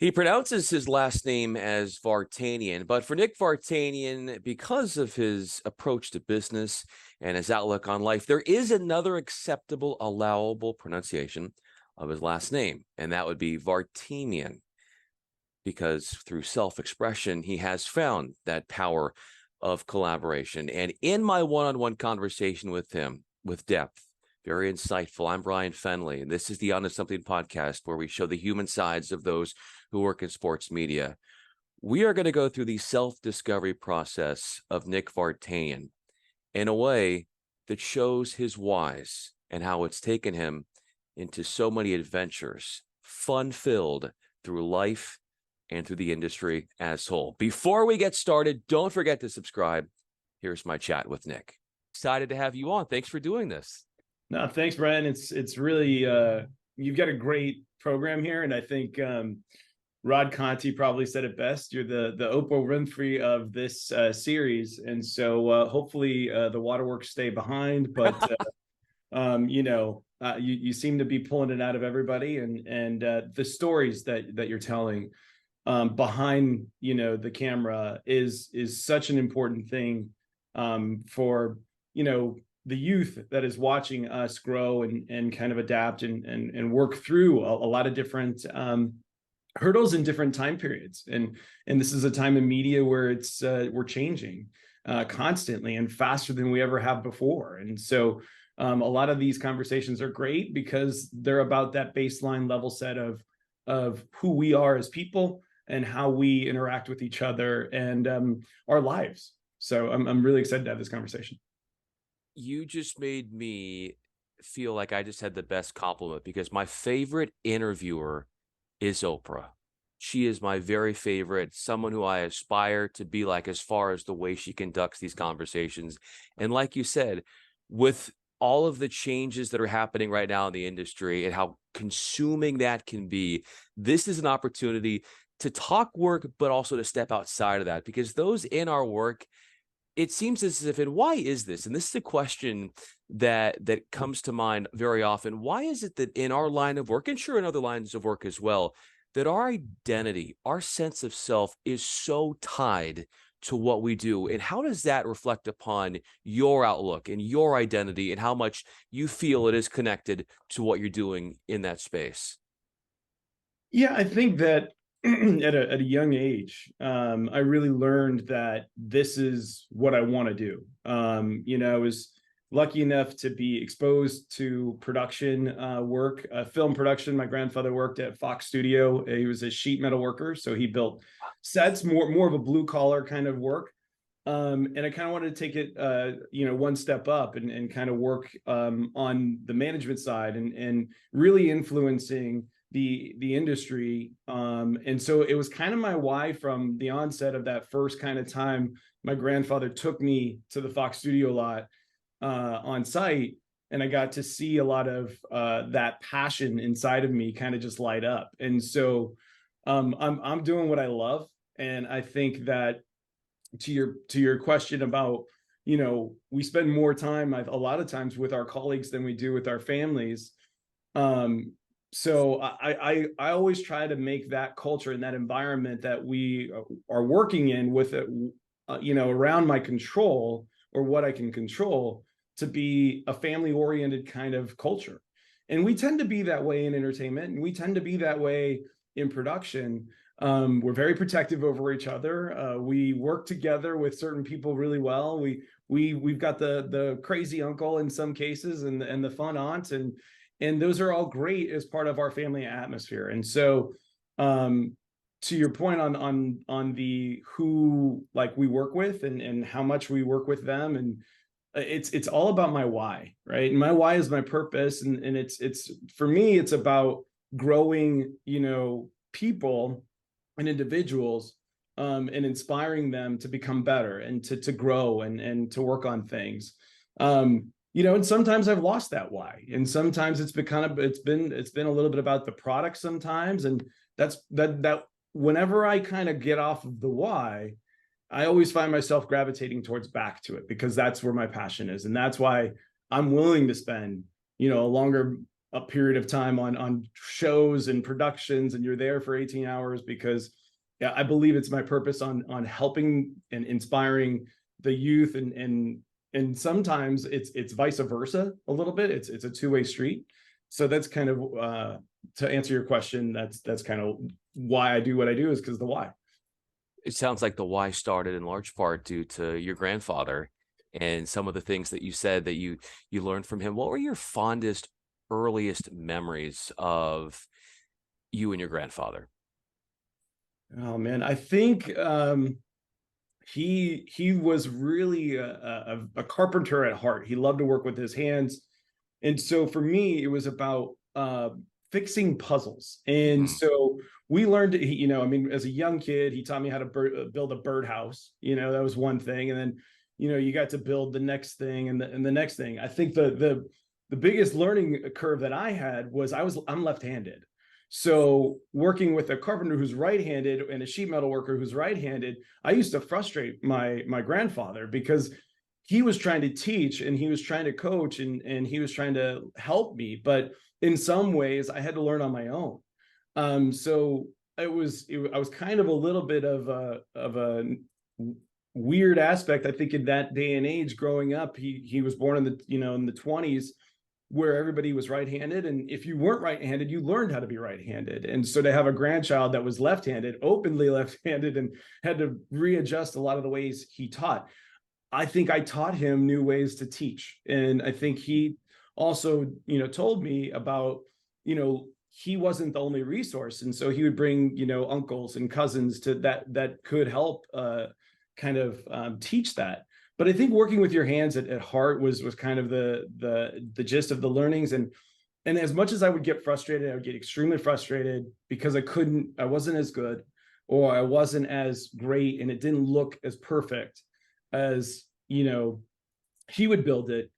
He pronounces his last name as Vartanian, but for Nick Vartanian, because of his approach to business and his outlook on life, there is another acceptable, allowable pronunciation of his last name, and that would be Vartanian, because through self-expression, he has found that power of collaboration. And in my one-on-one conversation with him, with depth, very insightful. I'm Bryan Fenley, and this is the Honest Something podcast, where we show the human sides of those who work in sports media. We are going to go through the self-discovery process of Nick Vartanian in a way that shows his whys and how it's taken him into so many adventures, fun-filled through life and through the industry as a whole. Before we get started, don't forget to subscribe. Here's my chat with Nick. Excited to have you on. Thanks for doing this. No, thanks, Brian. It's really you've got a great program here, and I think Rod Conti probably said it best. You're the Oprah Winfrey of this series, and so hopefully the waterworks stay behind. But you seem to be pulling it out of everybody, and the stories that you're telling behind the camera is such an important thing for the youth that is watching us grow and kind of adapt and work through a lot of different hurdles in different time periods. And this is a time in media where we're changing constantly and faster than we ever have before. And so a lot of these conversations are great because they're about that baseline level set of who we are as people and how we interact with each other and our lives. So I'm really excited to have this conversation. You just made me feel like I just had the best compliment, because my favorite interviewer is Oprah. She is my very favorite, someone who I aspire to be like as far as the way she conducts these conversations. And like you said, with all of the changes that are happening right now in the industry and how consuming that can be, this is an opportunity to talk work, but also to step outside of that, because those in our work, it seems as if, and why is this? And this is a question that comes to mind very often. Why is it that in our line of work, and sure in other lines of work as well, that our identity, our sense of self is so tied to what we do? And how does that reflect upon your outlook and your identity and how much you feel it is connected to what you're doing in that space? Yeah, I think that at a young age, I really learned that this is what I want to do. I was lucky enough to be exposed to production work, film production. My grandfather worked at Fox Studio. He was a sheet metal worker, so he built sets, more of a blue collar kind of work. And I kind of wanted to take it, one step up and kind of work on the management side and really influencing the industry. And so it was kind of my why from the onset of that first kind of time. My grandfather took me to the Fox Studio lot on site, and I got to see a lot of that passion inside of me kind of just light up. And so I'm doing what I love, and I think that to your question about we spend more time a lot of times with our colleagues than we do with our families. So I always try to make that culture and that environment that we are working in with it, around my control or what I can control, to be a family-oriented kind of culture. And we tend to be that way in entertainment, and we tend to be that way in production. We're very protective over each other. We work together with certain people really well. We've got the crazy uncle in some cases, and the fun aunt, and those are all great as part of our family atmosphere. And so, to your point on the who like we work with and how much we work with them, and it's all about my why, right? And my why is my purpose, and it's for me, it's about growing, people and individuals, and inspiring them to become better and to grow and to work on things. And sometimes I've lost that why, and sometimes it's been a little bit about the product sometimes, and that whenever I kind of get off of the why, I always find myself gravitating towards back to it, because that's where my passion is, and that's why I'm willing to spend a longer a period of time on shows and productions, and you're there for 18 hours because, yeah, I believe it's my purpose on helping and inspiring the youth, and sometimes it's vice versa a little bit. It's a two-way street. So that's kind of to answer your question, that's kind of why I do what I do, is because the why. It sounds like the why started in large part due to your grandfather and some of the things that you said that you learned from him. What were your fondest, earliest memories of you and your grandfather? Oh man, I think he was really a carpenter at heart. He loved to work with his hands, and so for me, it was about fixing puzzles. And Mhm. so we learned, I mean, as a young kid, he taught me how to build a birdhouse. That was one thing, and then you got to build the next thing and the next thing. I think the biggest learning curve that I had was I'm left-handed. So working with a carpenter who's right-handed and a sheet metal worker who's right-handed, I used to frustrate my grandfather because he was trying to teach and he was trying to coach and he was trying to help me, but in some ways I had to learn on my own. So I was kind of a little bit of a weird aspect, I think, in that day and age. Growing up, he was born in the 20s, where everybody was right-handed, and if you weren't right-handed, you learned how to be right-handed. And so to have a grandchild that was left-handed, openly left-handed, and had to readjust a lot of the ways he taught, I think I taught him new ways to teach. And I think he also told me about he wasn't the only resource, and so he would bring uncles and cousins to that could help kind of teach that. But I think working with your hands at heart was kind of the gist of the learnings. And as much as I would get frustrated, I would get extremely frustrated because I wasn't as good, or I wasn't as great, and it didn't look as perfect as he would build it.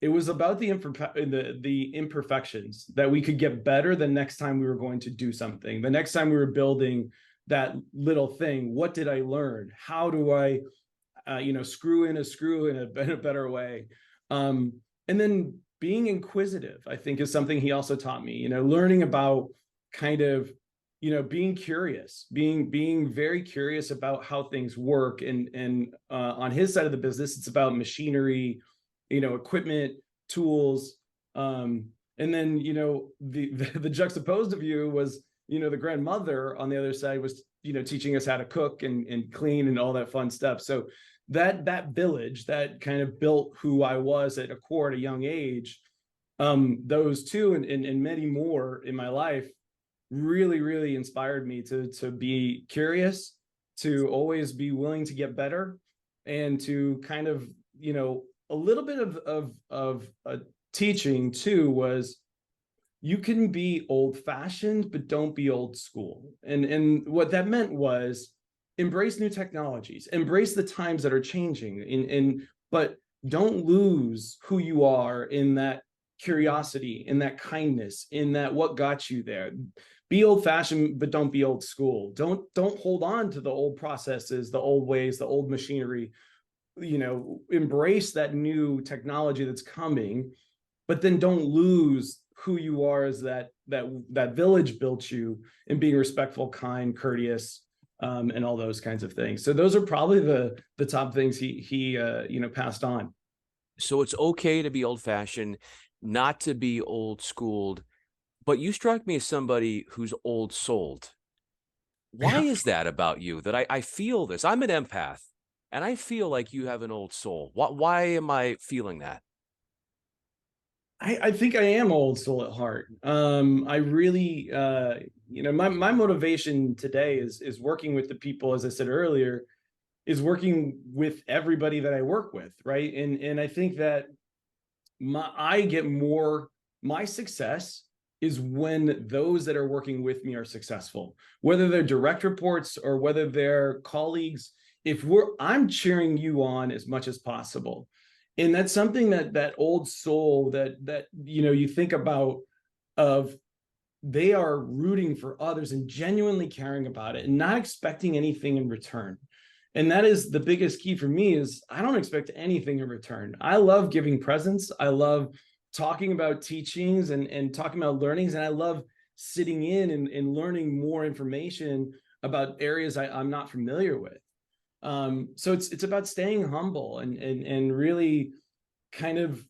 It was about the imperfections, that we could get better the next time we were going to do something. The next time we were building that little thing, what did I learn? How do I screw in a screw in a better way? And then being inquisitive, I think, is something he also taught me. Learning about kind of being curious, being very curious about how things work. And on his side of the business, it's about machinery, equipment, tools. And then the juxtaposed view was the grandmother on the other side was teaching us how to cook and clean and all that fun stuff. So that village that kind of built who I was at a core at a young age, those two and many more in my life really, really inspired me to be curious, to always be willing to get better, and to kind of a little bit of teaching too was, you can be old-fashioned, but don't be old school. And what that meant was, embrace new technologies, embrace the times that are changing, but don't lose who you are in that curiosity, in that kindness, in that what got you there. Be old-fashioned, but don't be old school. Don't hold on to the old processes, the old ways, the old machinery. Embrace that new technology that's coming, but then don't lose who you are as that village built you, in being respectful, kind, courteous, and all those kinds of things. So those are probably the top things he passed on. So it's okay to be old fashioned, not to be old schooled, but you struck me as somebody who's old souled. Why Yeah. is that about you, that I feel this? I'm an empath and I feel like you have an old soul. Why am I feeling that? I think I am old soul at heart. I really, my motivation today is working with the people, as I said earlier, is working with everybody that I work with, right? And I think that my success is when those that are working with me are successful, whether they're direct reports or whether they're colleagues. I'm cheering you on as much as possible. And that's something that old soul that you think about, of they are rooting for others and genuinely caring about it and not expecting anything in return. And that is the biggest key for me, is I don't expect anything in return. I love giving presents. I love talking about teachings and talking about learnings, and I love sitting in and learning more information about areas I'm not familiar with. So it's about staying humble and really kind of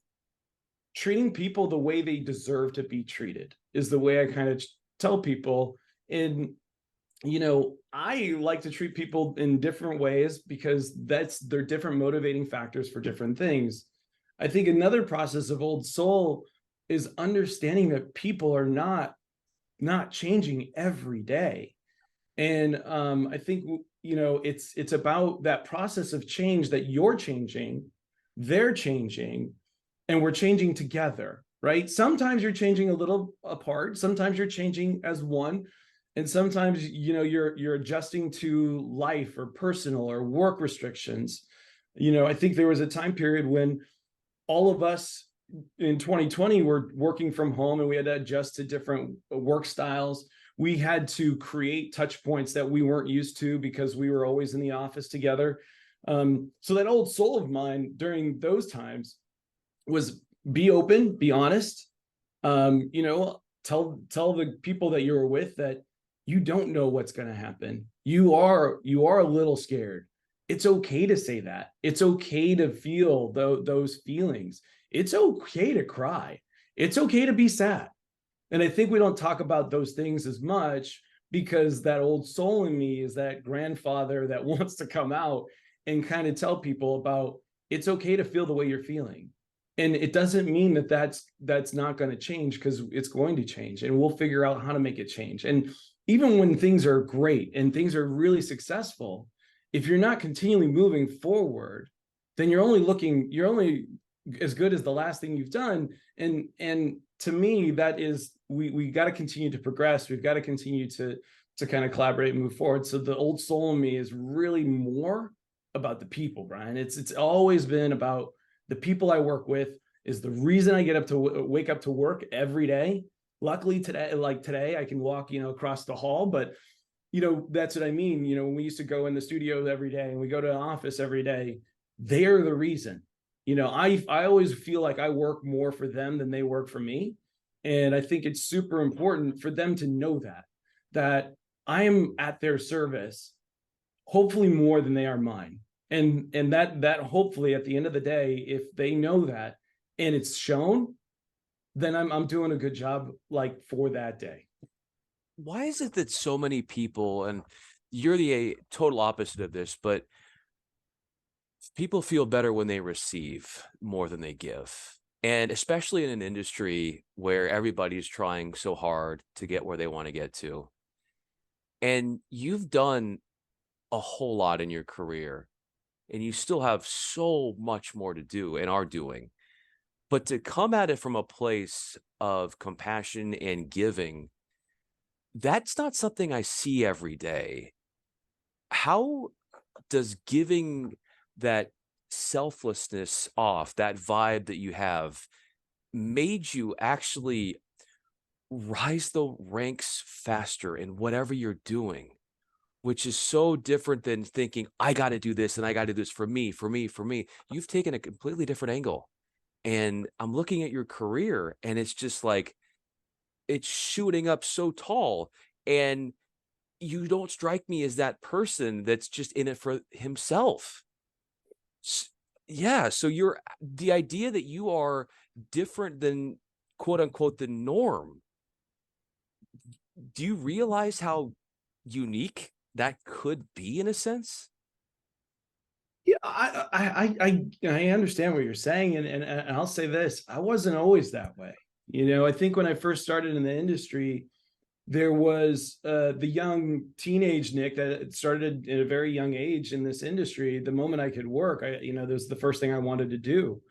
treating people the way they deserve to be treated is the way I kind of tell people. And I like to treat people in different ways because they're different motivating factors for different things. I think another process of old soul is understanding that people are not changing every day. And I think it's about that process of change, that you're changing, they're changing, and we're changing together, right? Sometimes you're changing a little apart, sometimes you're changing as one, and sometimes you're adjusting to life or personal or work restrictions. I think there was a time period when all of us in 2020 were working from home, and we had to adjust to different work styles. We had to create touch points that we weren't used to because we were always in the office together. So that old soul of mine during those times was be open, be honest. Tell the people that you're with that you don't know what's going to happen. You are a little scared. It's okay to say that. It's okay to feel those feelings. It's okay to cry. It's okay to be sad. And I think we don't talk about those things as much because that old soul in me is that grandfather that wants to come out and kind of tell people about it's okay to feel the way you're feeling. And it doesn't mean that that's not going to change, because it's going to change, and we'll figure out how to make it change. And even when things are great and things are really successful, if you're not continually moving forward, then you're only as good as the last thing you've done. And to me, that is, we got to continue to progress. We've got to continue to kind of collaborate and move forward. So the old soul in me is really more about the people, Bryan. It's always been about the people I work with. Is the reason I get up to wake up to work every day. Luckily today, I can walk, across the hall, but that's what I mean. When we used to go in the studio every day and we go to the office every day, they're the reason. I always feel like I work more for them than they work for me. And I think it's super important for them to know that I am at their service, hopefully more than they are mine. And that hopefully at the end of the day, if they know that and it's shown, then I'm doing a good job, like, for that day. Why is it that so many people, and you're the total opposite of this, but people feel better when they receive more than they give? And especially in an industry where everybody's trying so hard to get where they want to get to. And you've done a whole lot in your career, and you still have so much more to do and are doing. But to come at it from a place of compassion and giving, that's not something I see every day. How does giving that selflessness off, that vibe that you have, made you actually rise the ranks faster in whatever you're doing, which is so different than thinking, I got to do this and I got to do this for me, for me, for me. You've taken a completely different angle. And I'm looking at your career, and it's just like, it's shooting up so tall. And you don't strike me as that person that's just in it for himself. Yeah. So you're the idea that you are different than, quote unquote, the norm. Do you realize how unique that could be in a sense? Yeah, I understand what you're saying, and I'll say this: I wasn't always that way. I think when I first started in the industry, there was the young teenage Nick that started at a very young age in this industry. The moment I could work, that was the first thing I wanted to do.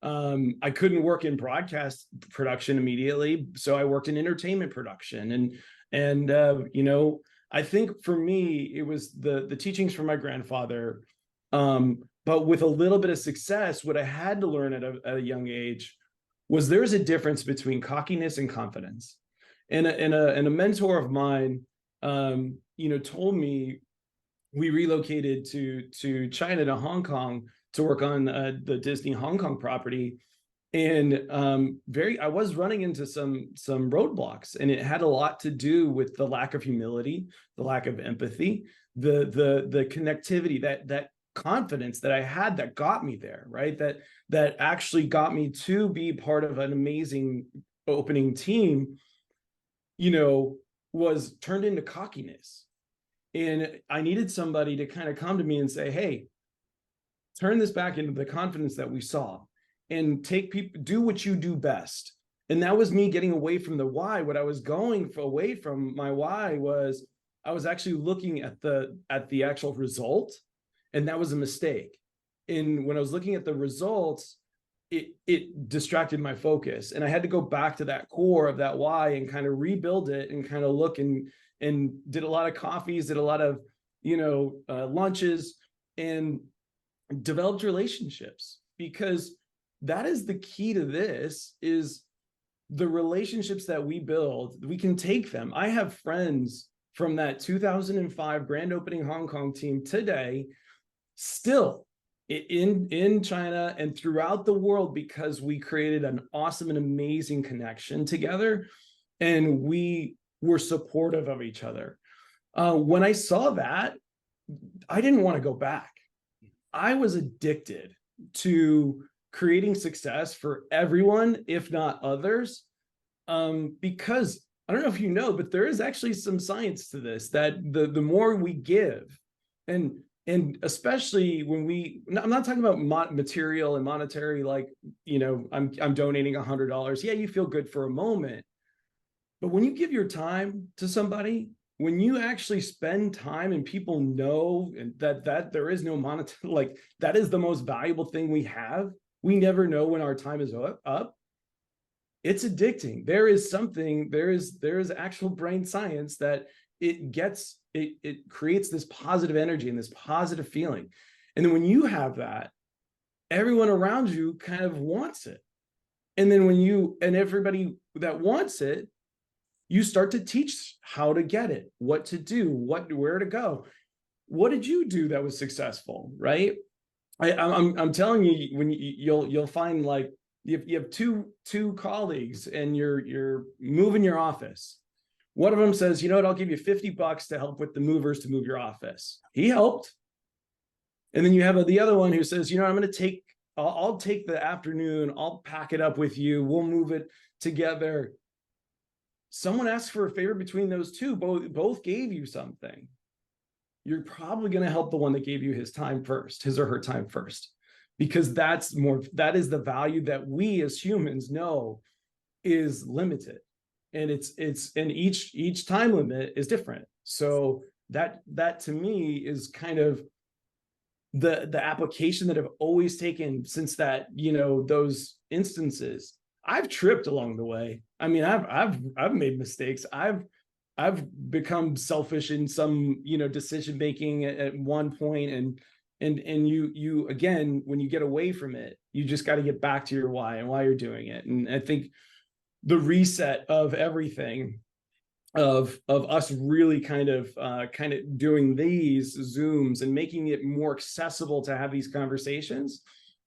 I couldn't work in broadcast production immediately, so I worked in entertainment production, and I think for me it was the teachings from my grandfather. But with a little bit of success, what I had to learn at a young age was there's a difference between cockiness and confidence. And a mentor of mine, told me, we relocated to China, to Hong Kong, to work on the Disney Hong Kong property. And I was running into some roadblocks, and it had a lot to do with the lack of humility, the lack of empathy, the connectivity, that confidence that I had that got me there, right? That actually got me to be part of an amazing opening team, was turned into cockiness. And I needed somebody to kind of come to me and say, hey, turn this back into the confidence that we saw, and take people, do what you do best. And that was me getting away from the why. What I was going away from my why was, I was actually looking at the actual result, and that was a mistake. And when I was looking at the results, it distracted my focus, and I had to go back to that core of that why and kind of rebuild it, and kind of look and did a lot of coffees, did a lot of lunches, and developed relationships, because that is the key to this, is the relationships that we build, we can take them. I have friends from that 2005 grand opening Hong Kong team today, still in China and throughout the world, because we created an awesome and amazing connection together, and we were supportive of each other. When I saw that, I didn't want to go back. I was addicted to creating success for everyone, if not others, because I don't know if you know, but there is actually some science to this, that the more we give, and especially when I'm not talking about material and monetary, like, I'm donating $100. Yeah, you feel good for a moment, but when you give your time to somebody, when you actually spend time and people know that there is no monetary, like, that is the most valuable thing we have. We never know when our time is up. It's addicting. There is actual brain science that it creates this positive energy and this positive feeling. And then when you have that, everyone around you kind of wants it. And then everybody that wants it, you start to teach how to get it, what to do, where to go. What did you do that was successful, right? I'm telling you, when you'll find, like, you have two colleagues, and you're moving your office. One of them says, what, I'll give you $50 to help with the movers to move your office. He helped. And then you have the other one who says, I'll take the afternoon, I'll pack it up with you, we'll move it together. Someone asks for a favor between those two, both gave you something. You're probably going to help the one that gave you his or her time first, because that is the value that we as humans know is limited, and and each time limit is different. So that to me is kind of the application that I've always taken since that, those instances. I've tripped along the way. I mean, I've made mistakes. I've become selfish in some, decision making at one point, and you again, when you get away from it, you just got to get back to your why and why you're doing it. And I think the reset of everything, of us really kind of doing these Zooms and making it more accessible to have these conversations,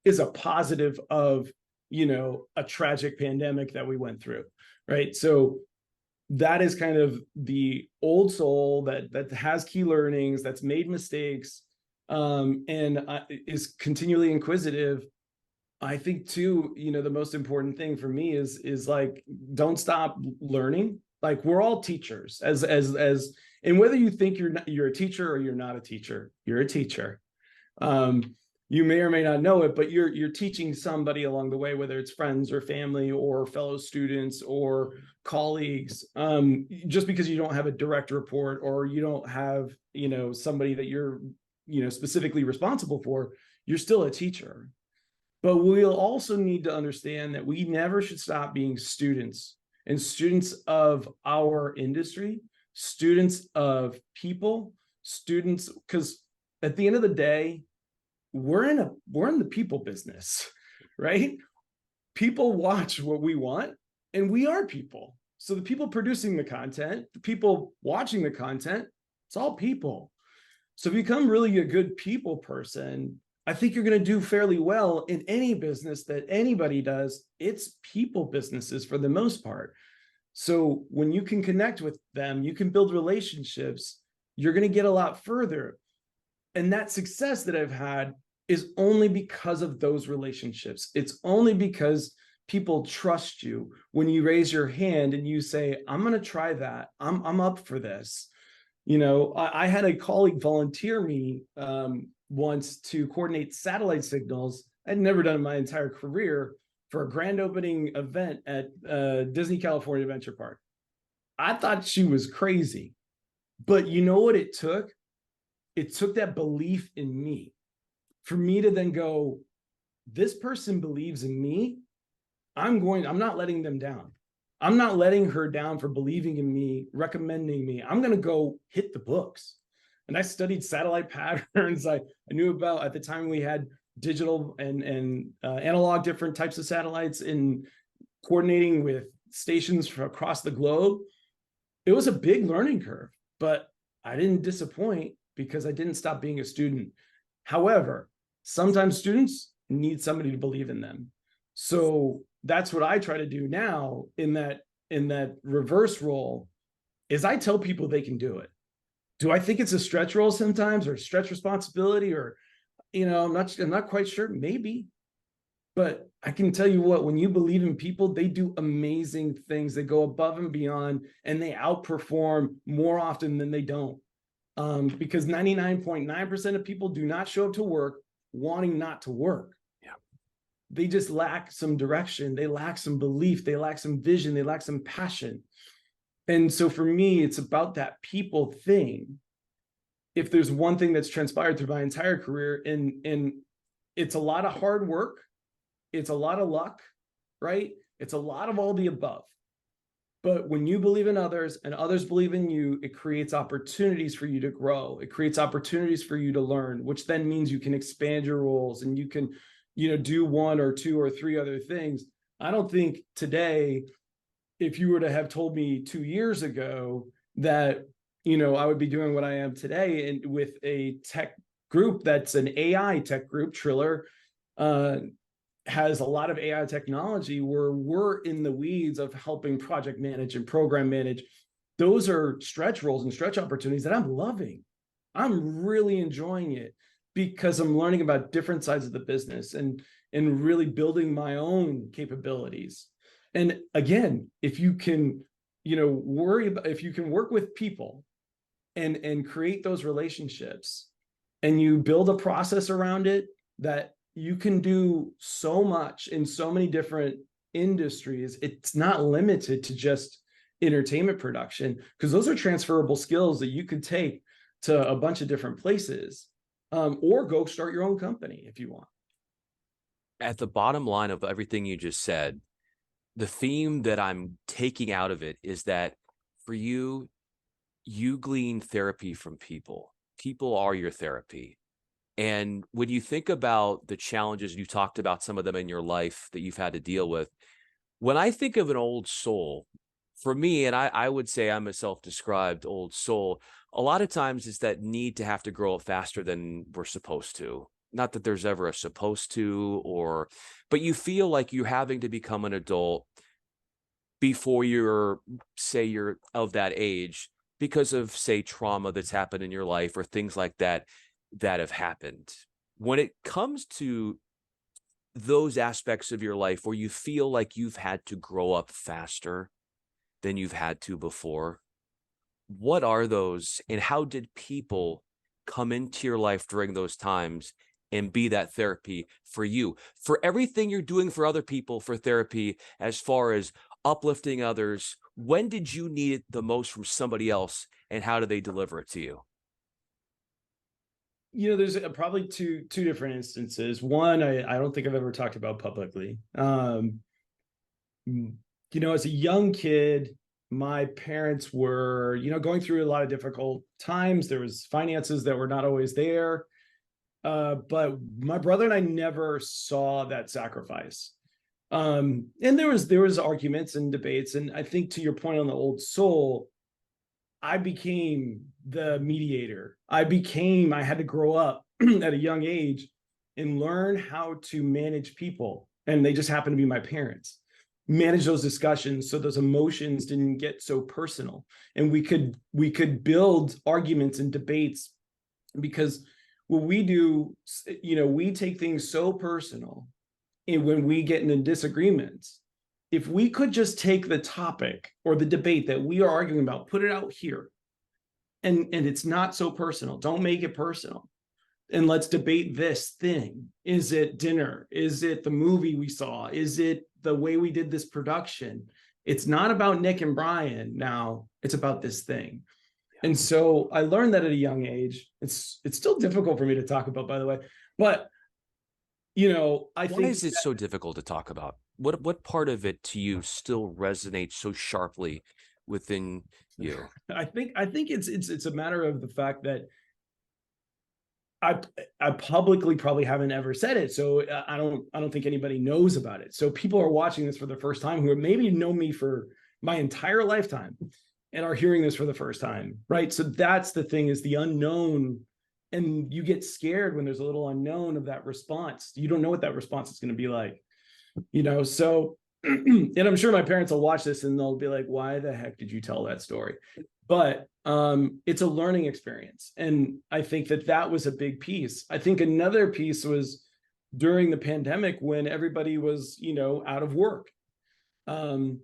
is a positive of a tragic pandemic that we went through, right? So that is kind of the old soul that has key learnings, that's made mistakes, and is continually inquisitive. I think too, the most important thing for me is like, don't stop learning. Like, we're all teachers, and whether you think you're a teacher or you're not a teacher, you're a teacher. You may or may not know it, but you're teaching somebody along the way, whether it's friends or family or fellow students or colleagues. Just because you don't have a direct report, or you don't have, somebody that you're, specifically responsible for, you're still a teacher. But we'll also need to understand that we never should stop being students, and students of our industry, students of people, students, because at the end of the day, we're in the people business, right? People watch what we want, and we are people. So the people producing the content, the people watching the content, it's all people. So if you become really a good people person, I think you're going to do fairly well in any business that anybody does. It's people businesses for the most part. So when you can connect with them, you can build relationships, you're going to get a lot further. And that success that I've had is only because of those relationships. It's only because people trust you when you raise your hand and you say, I'm going to try that. I'm up for this. I had a colleague volunteer me once to coordinate satellite signals. I'd never done in my entire career for a grand opening event at Disney California Adventure Park. I thought she was crazy, but you know what it took? It took that belief in me for me to then go, this person believes in me. I'm not letting them down. I'm not letting her down for believing in me, recommending me. I'm going to go hit the books. And I studied satellite patterns. I knew about, at the time we had digital and analog different types of satellites in coordinating with stations across the globe. It was a big learning curve, but I didn't disappoint because I didn't stop being a student. However, sometimes students need somebody to believe in them. So that's what I try to do now in that reverse role is I tell people they can do it. Do I think it's a stretch role sometimes or stretch responsibility or, I'm not quite sure, maybe, but I can tell you what, when you believe in people, they do amazing things. They go above and beyond and they outperform more often than they don't. Because 99.9% of people do not show up to work wanting not to work. Yeah. They just lack some direction. They lack some belief. They lack some vision. They lack some passion. And so for me, it's about that people thing. If there's one thing that's transpired through my entire career, and it's a lot of hard work, it's a lot of luck, right? It's a lot of all the above. But when you believe in others and others believe in you, it creates opportunities for you to grow. It creates opportunities for you to learn, which then means you can expand your roles and you can, do one or two or three other things. I don't think today, if you were to have told me 2 years ago that, I would be doing what I am today and with a tech group that's an AI tech group, Triller, has a lot of AI technology where we're in the weeds of helping project manage and program manage. Those are stretch roles and stretch opportunities that I'm loving. I'm really enjoying it because I'm learning about different sides of the business and really building my own capabilities. And again, if you can, if you can work with people and create those relationships and you build a process around it that you can do so much in so many different industries. It's not limited to just entertainment production because those are transferable skills that you could take to a bunch of different places, or go start your own company if you want. At the bottom line of everything you just said, the theme that I'm taking out of it is that for you, you glean therapy from people. People are your therapy. And when you think about the challenges, you talked about some of them in your life that you've had to deal with. When I think of an old soul, for me, and I would say I'm a self-described old soul, a lot of times it's that need to have to grow up faster than we're supposed to. Not that there's ever a supposed to, but you feel like you're having to become an adult before you're of that age because of, say, trauma that's happened in your life or things like that have happened. When it comes to those aspects of your life where you feel like you've had to grow up faster than you've had to before, what are those and how did people come into your life during those times and be that therapy for you, for everything you're doing for other people, for therapy, as far as uplifting others? When did you need it the most from somebody else and how do they deliver it to you? There's probably two different instances. One, I don't think I've ever talked about publicly. As a young kid, my parents were, going through a lot of difficult times. There was finances that were not always there. But my brother and I never saw that sacrifice. And there was arguments and debates. And I think to your point on the old soul, I became the mediator. I had to grow up at a young age and learn how to manage people. And they just happen to be my parents. Manage those discussions so those emotions didn't get so personal. And we could build arguments and debates, because what we do, we take things so personal. And when we get into disagreements, if we could just take the topic or the debate that we are arguing about, put it out here, and it's not so personal. Don't make it personal. And let's debate this thing. Is it dinner? Is it the movie we saw? Is it the way we did this production? It's not about Nick and Bryan now. It's about this thing. And so I learned that at a young age. It's still difficult for me to talk about, by the way. But, I think— Why is it so difficult to talk about? What part of it to you still resonates so sharply within you? I think it's a matter of the fact that I publicly probably haven't ever said it, so I don't think anybody knows about it. So people are watching this for the first time who maybe know me for my entire lifetime and are hearing this for the first time, right? So that's the thing, is the unknown, and you get scared when there's a little unknown of that response. You don't know what that response is going to be like, So, and I'm sure my parents will watch this and they'll be like, "Why the heck did you tell that story?" But it's a learning experience. And I think that was a big piece. I think another piece was during the pandemic when everybody was, out of work. And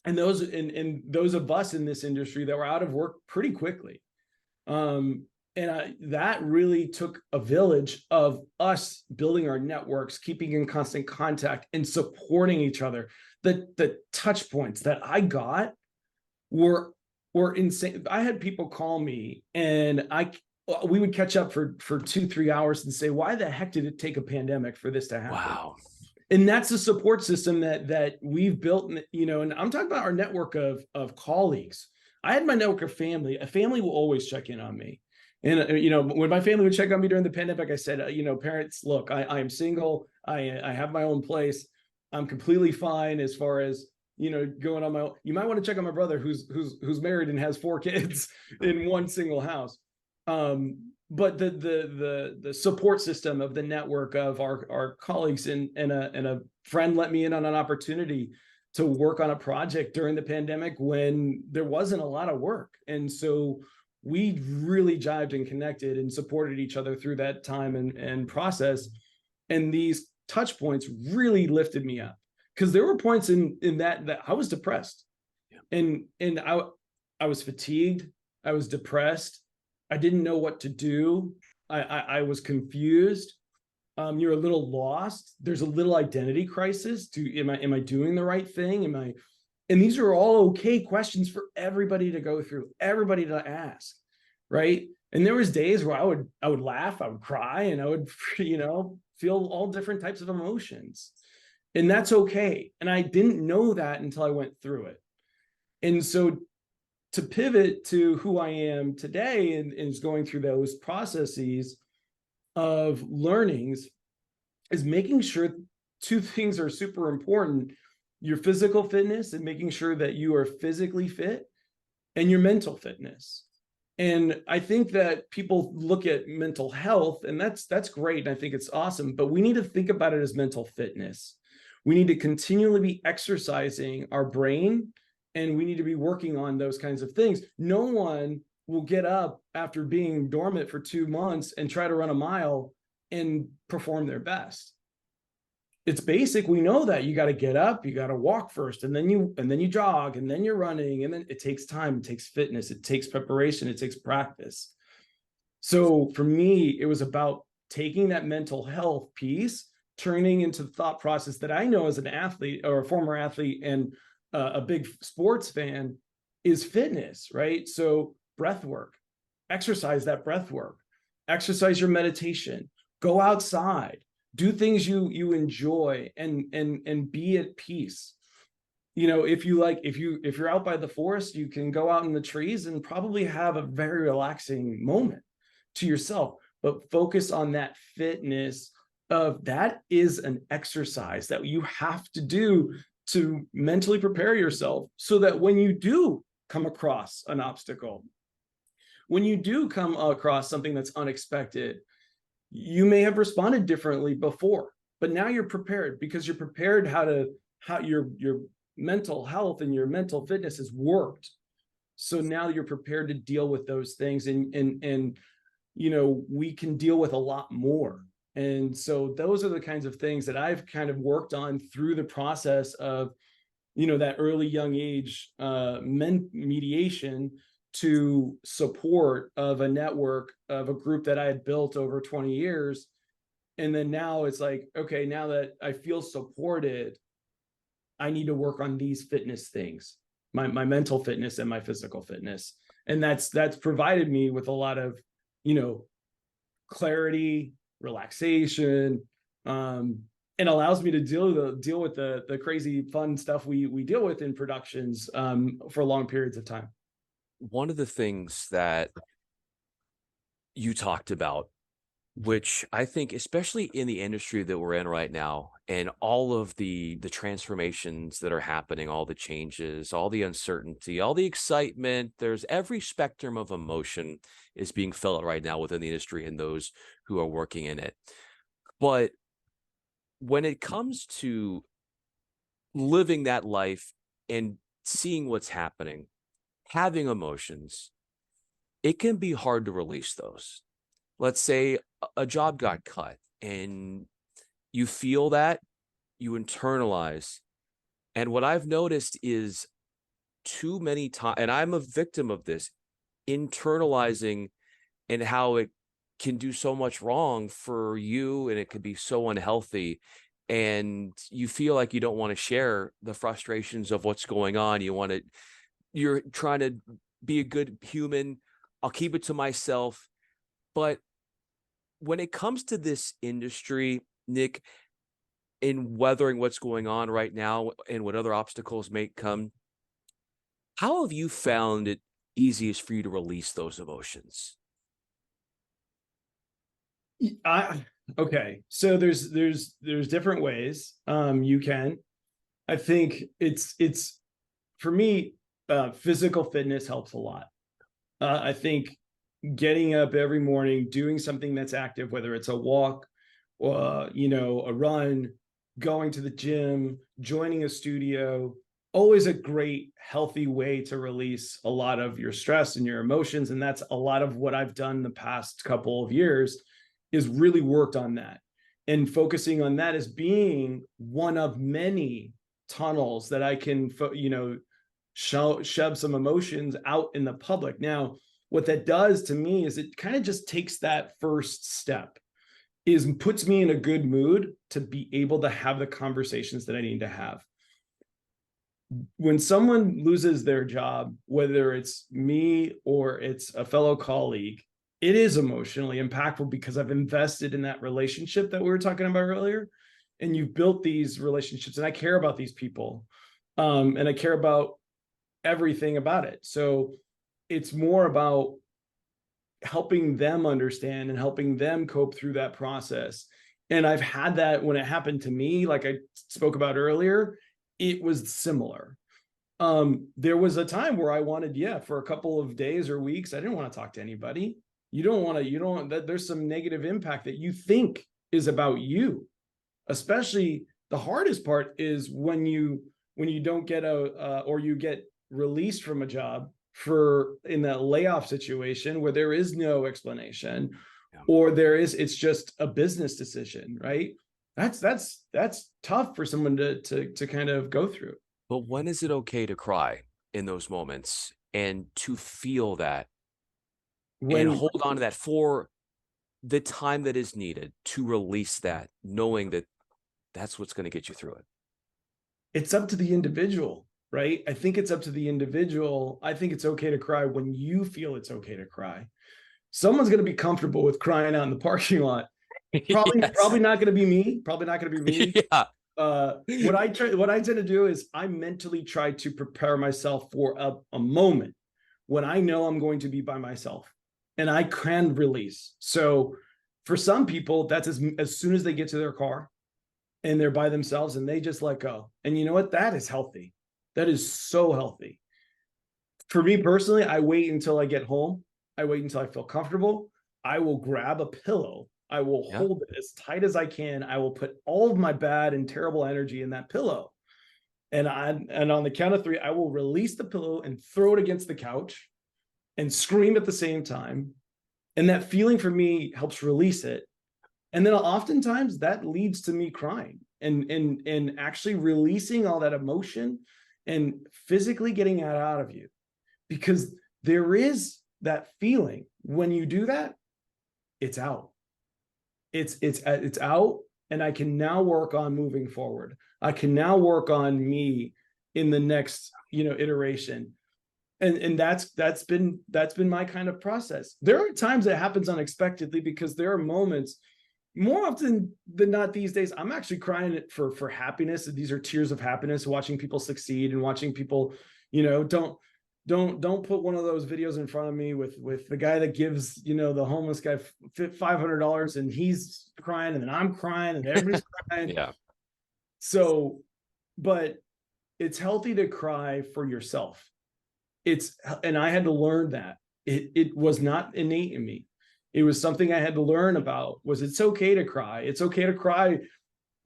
those of us in this industry that were out of work pretty quickly. That really took a village of us building our networks, keeping in constant contact and supporting each other. The touch points that I got were insane. I had people call me and we would catch up for 2-3 hours and say, "Why the heck did it take a pandemic for this to happen?" Wow. And that's the support system that we've built, and I'm talking about our network of colleagues. I had my network of family. A family will always check in on me. And, when my family would check on me during the pandemic, I said, "Parents, look, I am single. I have my own place. I'm completely fine as far as, going on my own. You might want to check on my brother who's married and has 4 kids in one single house." But the support system of the network of our colleagues and a friend let me in on an opportunity to work on a project during the pandemic when there wasn't a lot of work. And so we really jived and connected and supported each other through that time and process. And these touch points really lifted me up, because there were points in that I was depressed. And I was fatigued. I was depressed. I didn't know what to do. I was confused. You're a little lost. There's a little identity crisis. Am I doing the right thing? And these are all okay questions for everybody to go through, everybody to ask, right? And there was days where I would laugh, I would cry, and I would, feel all different types of emotions. And that's okay. And I didn't know that until I went through it. And so to pivot to who I am today and is going through those processes of learnings is making sure 2 things are super important: your physical fitness and making sure that you are physically fit, and your mental fitness. And I think that people look at mental health, and that's great. And I think it's awesome, but we need to think about it as mental fitness. We need to continually be exercising our brain, and we need to be working on those kinds of things. No one will get up after being dormant for 2 months and try to run a mile and perform their best. It's basic. We know that you got to get up, you got to walk first, and then you jog, and then you're running, and then it takes time, it takes fitness, it takes preparation, it takes practice. So for me, it was about taking that mental health piece, turning into the thought process that I know as an athlete or a former athlete and a big sports fan is fitness, right? So breath work, exercise that breath work, exercise your meditation, go outside, do things you enjoy, and be at peace. If you're out by the forest, you can go out in the trees and probably have a very relaxing moment to yourself, but focus on that fitness of that is an exercise that you have to do to mentally prepare yourself so that when you do come across an obstacle, when you do come across something that's unexpected, you may have responded differently before, but now you're prepared because you're prepared how your mental health and your mental fitness has worked. So now you're prepared to deal with those things, and we can deal with a lot more. And so those are the kinds of things that I've kind of worked on through the process of that early young age mediation to support of a network of a group that I had built over 20 years. And then now it's like, okay, now that I feel supported, I need to work on these fitness things, my mental fitness and my physical fitness. And that's provided me with a lot of, clarity, relaxation, and allows me to deal with the crazy fun stuff we deal with in productions for long periods of time. One of the things that you talked about, which I think, especially in the industry that we're in right now, and all of the transformations that are happening, all the changes, all the uncertainty, all the excitement, there's every spectrum of emotion is being felt right now within the industry and those who are working in it. But when it comes to living that life and seeing what's happening, having emotions, it can be hard to release those. Let's say a job got cut and you feel that, you internalize. And what I've noticed is too many times, and I'm a victim of this, internalizing and how it can do so much wrong for you, and it could be so unhealthy. And you feel like you don't want to share the frustrations of what's going on. You're trying to be a good human. I'll keep it to myself. But when it comes to this industry, Nick, in weathering what's going on right now and what other obstacles may come, how have you found it easiest for you to release those emotions? Okay, so there's different ways you can. I think it's for me, physical fitness helps a lot. I think getting up every morning, doing something that's active, whether it's a walk, or a run, going to the gym, joining a studio, always a great healthy way to release a lot of your stress and your emotions. And that's a lot of what I've done the past couple of years, is really worked on that, and focusing on that as being one of many tunnels that I can shove some emotions out in the public. Now, what that does to me is it kind of just takes that first step, is puts me in a good mood to be able to have the conversations that I need to have. When someone loses their job, whether it's me or it's a fellow colleague, it is emotionally impactful because I've invested in that relationship that we were talking about earlier. And you've built these relationships, and I care about these people. And I care about everything about it. So it's more about helping them understand and helping them cope through that process. And I've had that when it happened to me, like I spoke about earlier, it was similar. There was a time where I wanted, for a couple of days or weeks, I didn't want to talk to anybody. You don't that there's some negative impact that you think is about you. Especially the hardest part is when you don't get or you get released from a job in that layoff situation where there is no explanation, or it's just a business decision, right? That's tough for someone to kind of go through. But when is it okay to cry in those moments and to feel that and When hold on to that for the time that is needed to release that, knowing that that's what's going to get you through it? It's up to the individual, right? I think it's up to the individual. I think it's okay to cry when you feel it's okay to cry. Someone's going to be comfortable with crying out in the parking lot. Probably not going to be me. Probably not going to be me. Yeah. What I tend to do is I mentally try to prepare myself for a moment when I know I'm going to be by myself and I can release. So for some people, that's as soon as they get to their car and they're by themselves and they just let go. And you know what? That is healthy. That is so healthy. For me personally, I wait until I get home. I wait until I feel comfortable. I will grab a pillow. I will Yeah. hold it as tight as I can. I will put all of my bad and terrible energy in that pillow. And on the count of three, I will release the pillow and throw it against the couch and scream at the same time. And that feeling for me helps release it. And then oftentimes that leads to me crying and actually releasing all that emotion and physically getting it out of you. Because there is that feeling when you do that, it's out. It's out, and I can now work on moving forward. I can now work on me in the next, iteration. And that's been my kind of process. There are times it happens unexpectedly, because there are moments, more often than not these days, I'm actually crying for happiness. These are tears of happiness, watching people succeed and watching people, don't put one of those videos in front of me with the guy that gives, the homeless guy $500 and he's crying and then I'm crying and everybody's crying. Yeah. So, but it's healthy to cry for yourself. And I had to learn that it was not innate in me. It was something I had to learn about. It's okay to cry. It's okay to cry,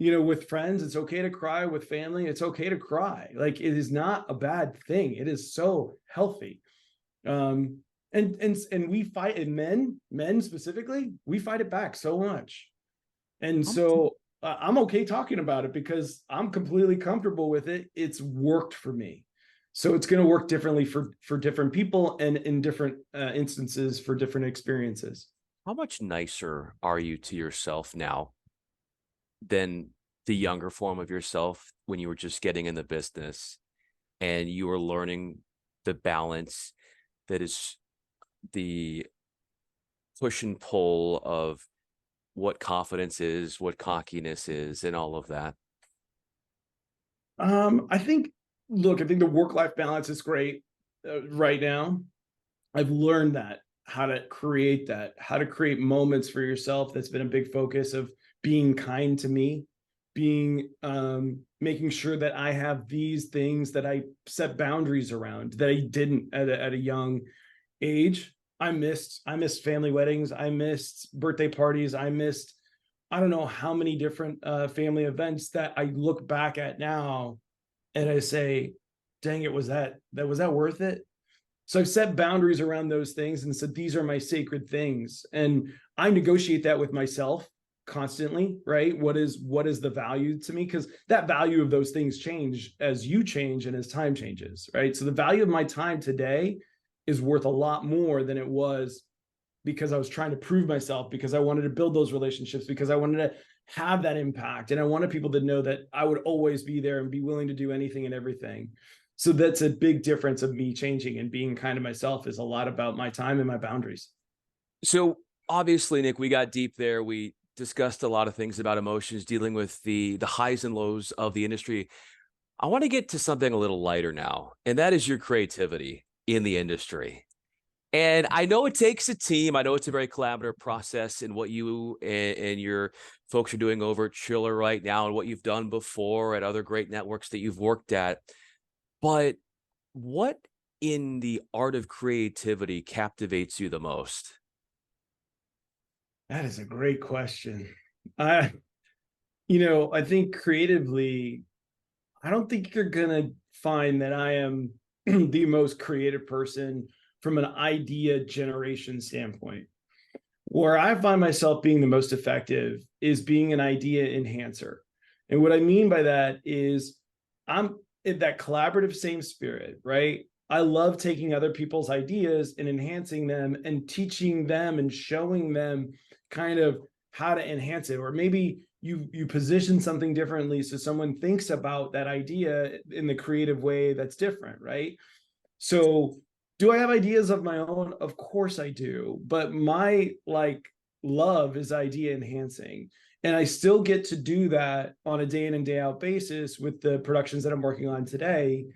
with friends. It's okay to cry with family. It's okay to cry. Like, it is not a bad thing. It is so healthy. And we fight, and men specifically, we fight it back so much. And so I'm okay talking about it because I'm completely comfortable with it. It's worked for me. So it's going to work differently for different people and in different instances for different experiences. How much nicer are you to yourself now than the younger form of yourself when you were just getting in the business and you were learning the balance that is the push and pull of what confidence is, what cockiness is, and all of that? I think the work-life balance is great right now. I've learned how to create moments for yourself. That's been a big focus of being kind to me, making sure that I have these things that I set boundaries around that I didn't at a young age. I missed family weddings. I missed birthday parties. I don't know how many different family events that I look back at now and I say, dang it, was that worth it? So I've set boundaries around those things and said, these are my sacred things. And I negotiate that with myself constantly, right? What is the value to me? Because that value of those things change as you change and as time changes, right? So the value of my time today is worth a lot more than it was because I was trying to prove myself, because I wanted to build those relationships, because I wanted to have that impact. And I wanted people to know that I would always be there and be willing to do anything and everything. So that's a big difference of me changing, and being kind to myself is a lot about my time and my boundaries. So obviously, Nick, we got deep there. We discussed a lot of things about emotions, dealing with the highs and lows of the industry. I want to get to something a little lighter now, and that is your creativity in the industry. And I know it takes a team. I know it's a very collaborative process in what you and your folks are doing over at Chiller right now, and what you've done before at other great networks that you've worked at. But what in the art of creativity captivates you the most? That is a great question. I think creatively, I don't think you're going to find that I am the most creative person from an idea generation standpoint. Where I find myself being the most effective is being an idea enhancer. And what I mean by that is I'm in that collaborative same spirit, right? I love taking other people's ideas and enhancing them and teaching them and showing them kind of how to enhance it. Or maybe you position something differently so someone thinks about that idea in the creative way that's different, right? So do I have ideas of my own? Of course I do. But my love is idea enhancing. And I still get to do that on a day in and day out basis with the productions that I'm working on today.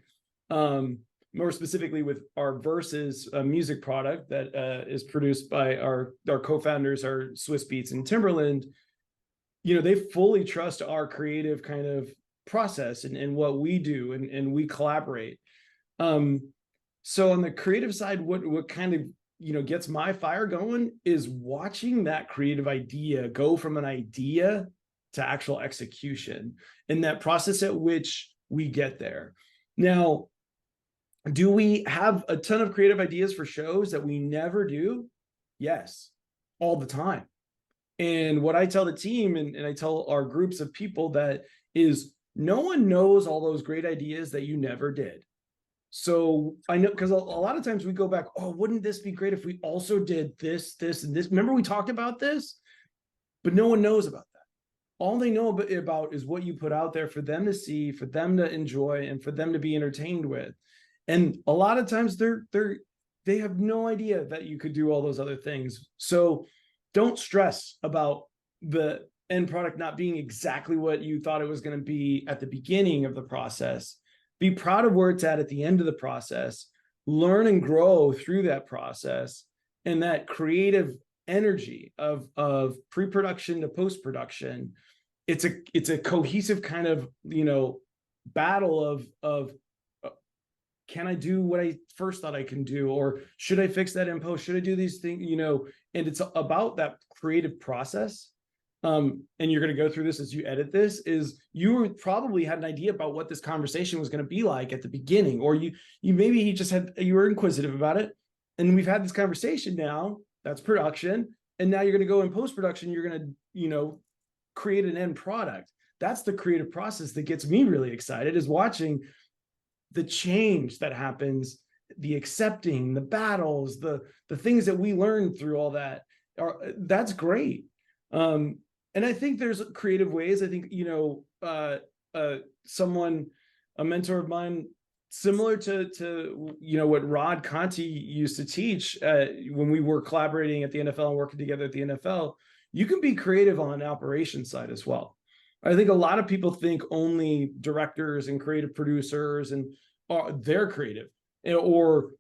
More specifically with our Versus music product that is produced by our co-founders, our Swiss Beats and Timberland. They fully trust our creative kind of process and what we do, and we collaborate. So on the creative side, what kind of gets my fire going is watching that creative idea go from an idea to actual execution, and that process at which we get there. Now, do we have a ton of creative ideas for shows that we never do? Yes, all the time. And what I tell the team, and I tell our groups of people, that is, no one knows all those great ideas that you never did. So I know, because a lot of times we go back, oh, wouldn't this be great if we also did this, this, and this? Remember we talked about this? But no one knows about that. All they know about is what you put out there for them to see, for them to enjoy, and for them to be entertained with. And a lot of times they have no idea that you could do all those other things. So don't stress about the end product not being exactly what you thought it was going to be at the beginning of the process. Be proud of where it's at the end of the process. Learn and grow through that process, and that creative energy of pre-production to post-production. It's a cohesive kind of battle of can I do what I first thought I can do, or should I fix that in post? Should I do these things? And it's about that creative process. And you're going to go through this as you edit this, is you probably had an idea about what this conversation was going to be like at the beginning, or you maybe you were inquisitive about it, and we've had this conversation now. That's production. And now you're going to go in post-production, you're going to, create an end product. That's the creative process that gets me really excited, is watching the change that happens, the accepting, the battles, the things that we learn through all that. That's great. And I think there's creative ways. I think, a mentor of mine, similar to what Rod Conti used to teach when we were collaborating at the NFL and working together at the NFL, you can be creative on the operations side as well. I think a lot of people think only directors and creative producers and they're creative, or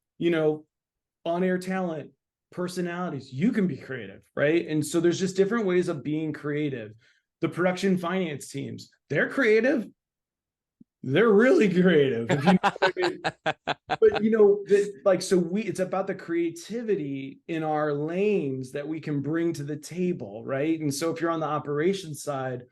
on-air talent, personalities. You can be creative, right? And so there's just different ways of being creative. The production finance teams, they're creative. They're really creative, if you know what I mean. But it's about the creativity in our lanes that we can bring to the table, right? And so if you're on the operations side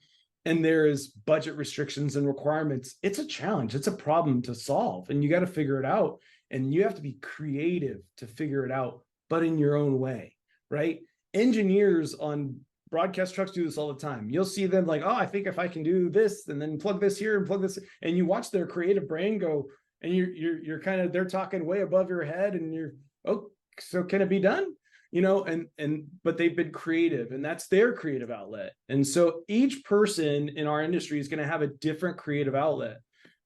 and there is budget restrictions and requirements, it's a challenge. It's a problem to solve, and you got to figure it out. And you have to be creative to figure it out, but in your own way, right? Engineers on broadcast trucks do this all the time. You'll see them like, oh, I think if I can do this and then plug this here and plug this, and you watch their creative brain go, and you're kind of, they're talking way above your head, and you're, oh, so can it be done? But they've been creative, and that's their creative outlet. And so each person in our industry is going to have a different creative outlet.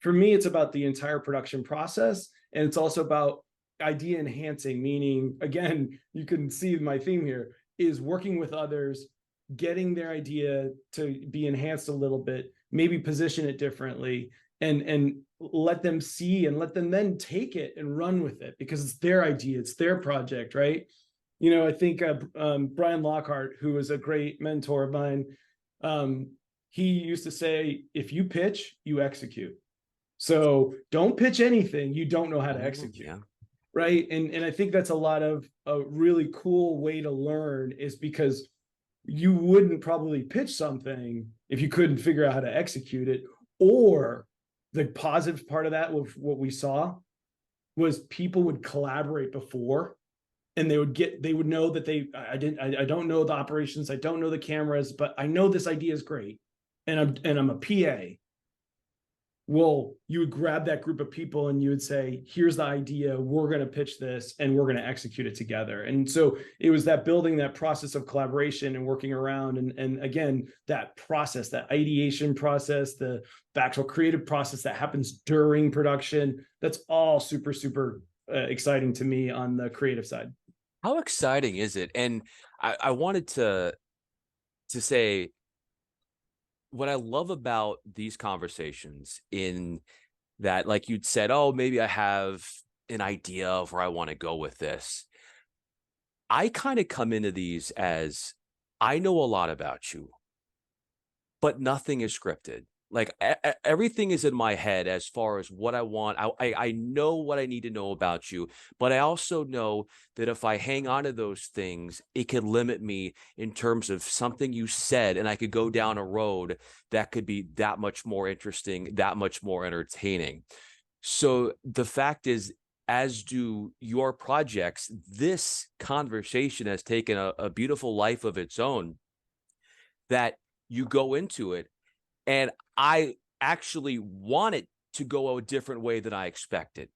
For me, it's about the entire production process, and it's also about idea enhancing, meaning, again, you can see my theme here is working with others, getting their idea to be enhanced a little bit, maybe position it differently, and let them see, and let them then take it and run with it, because it's their idea, it's their project, right? I think Brian Lockhart, who was a great mentor of mine, he used to say, if you pitch, you execute. So don't pitch anything you don't know how to execute. Yeah. Right. And I think that's a really cool way to learn, is because you wouldn't probably pitch something if you couldn't figure out how to execute it. Or the positive part of that, with what we saw, was people would collaborate before, and they would know that I don't know the operations, I don't know the cameras, but I know this idea is great, and I'm a PA. Well, you would grab that group of people and you would say, here's the idea, we're going to pitch this, and we're going to execute it together. And so it was that building that process of collaboration and working around. And again, that process, that ideation process, the actual creative process that happens during production, that's all super, super exciting to me on the creative side. How exciting is it? And I wanted to say, what I love about these conversations, in that, like you'd said, oh, maybe I have an idea of where I want to go with this. I kind of come into these as, I know a lot about you, but nothing is scripted. like everything is in my head as far as what I want. I know what I need to know about you, but I also know that if I hang on to those things, it could limit me in terms of something you said, and I could go down a road that could be that much more interesting, that much more entertaining. So the fact is, as do your projects, this conversation has taken a beautiful life of its own, that you go into it. And I actually want it to go a different way than I expected,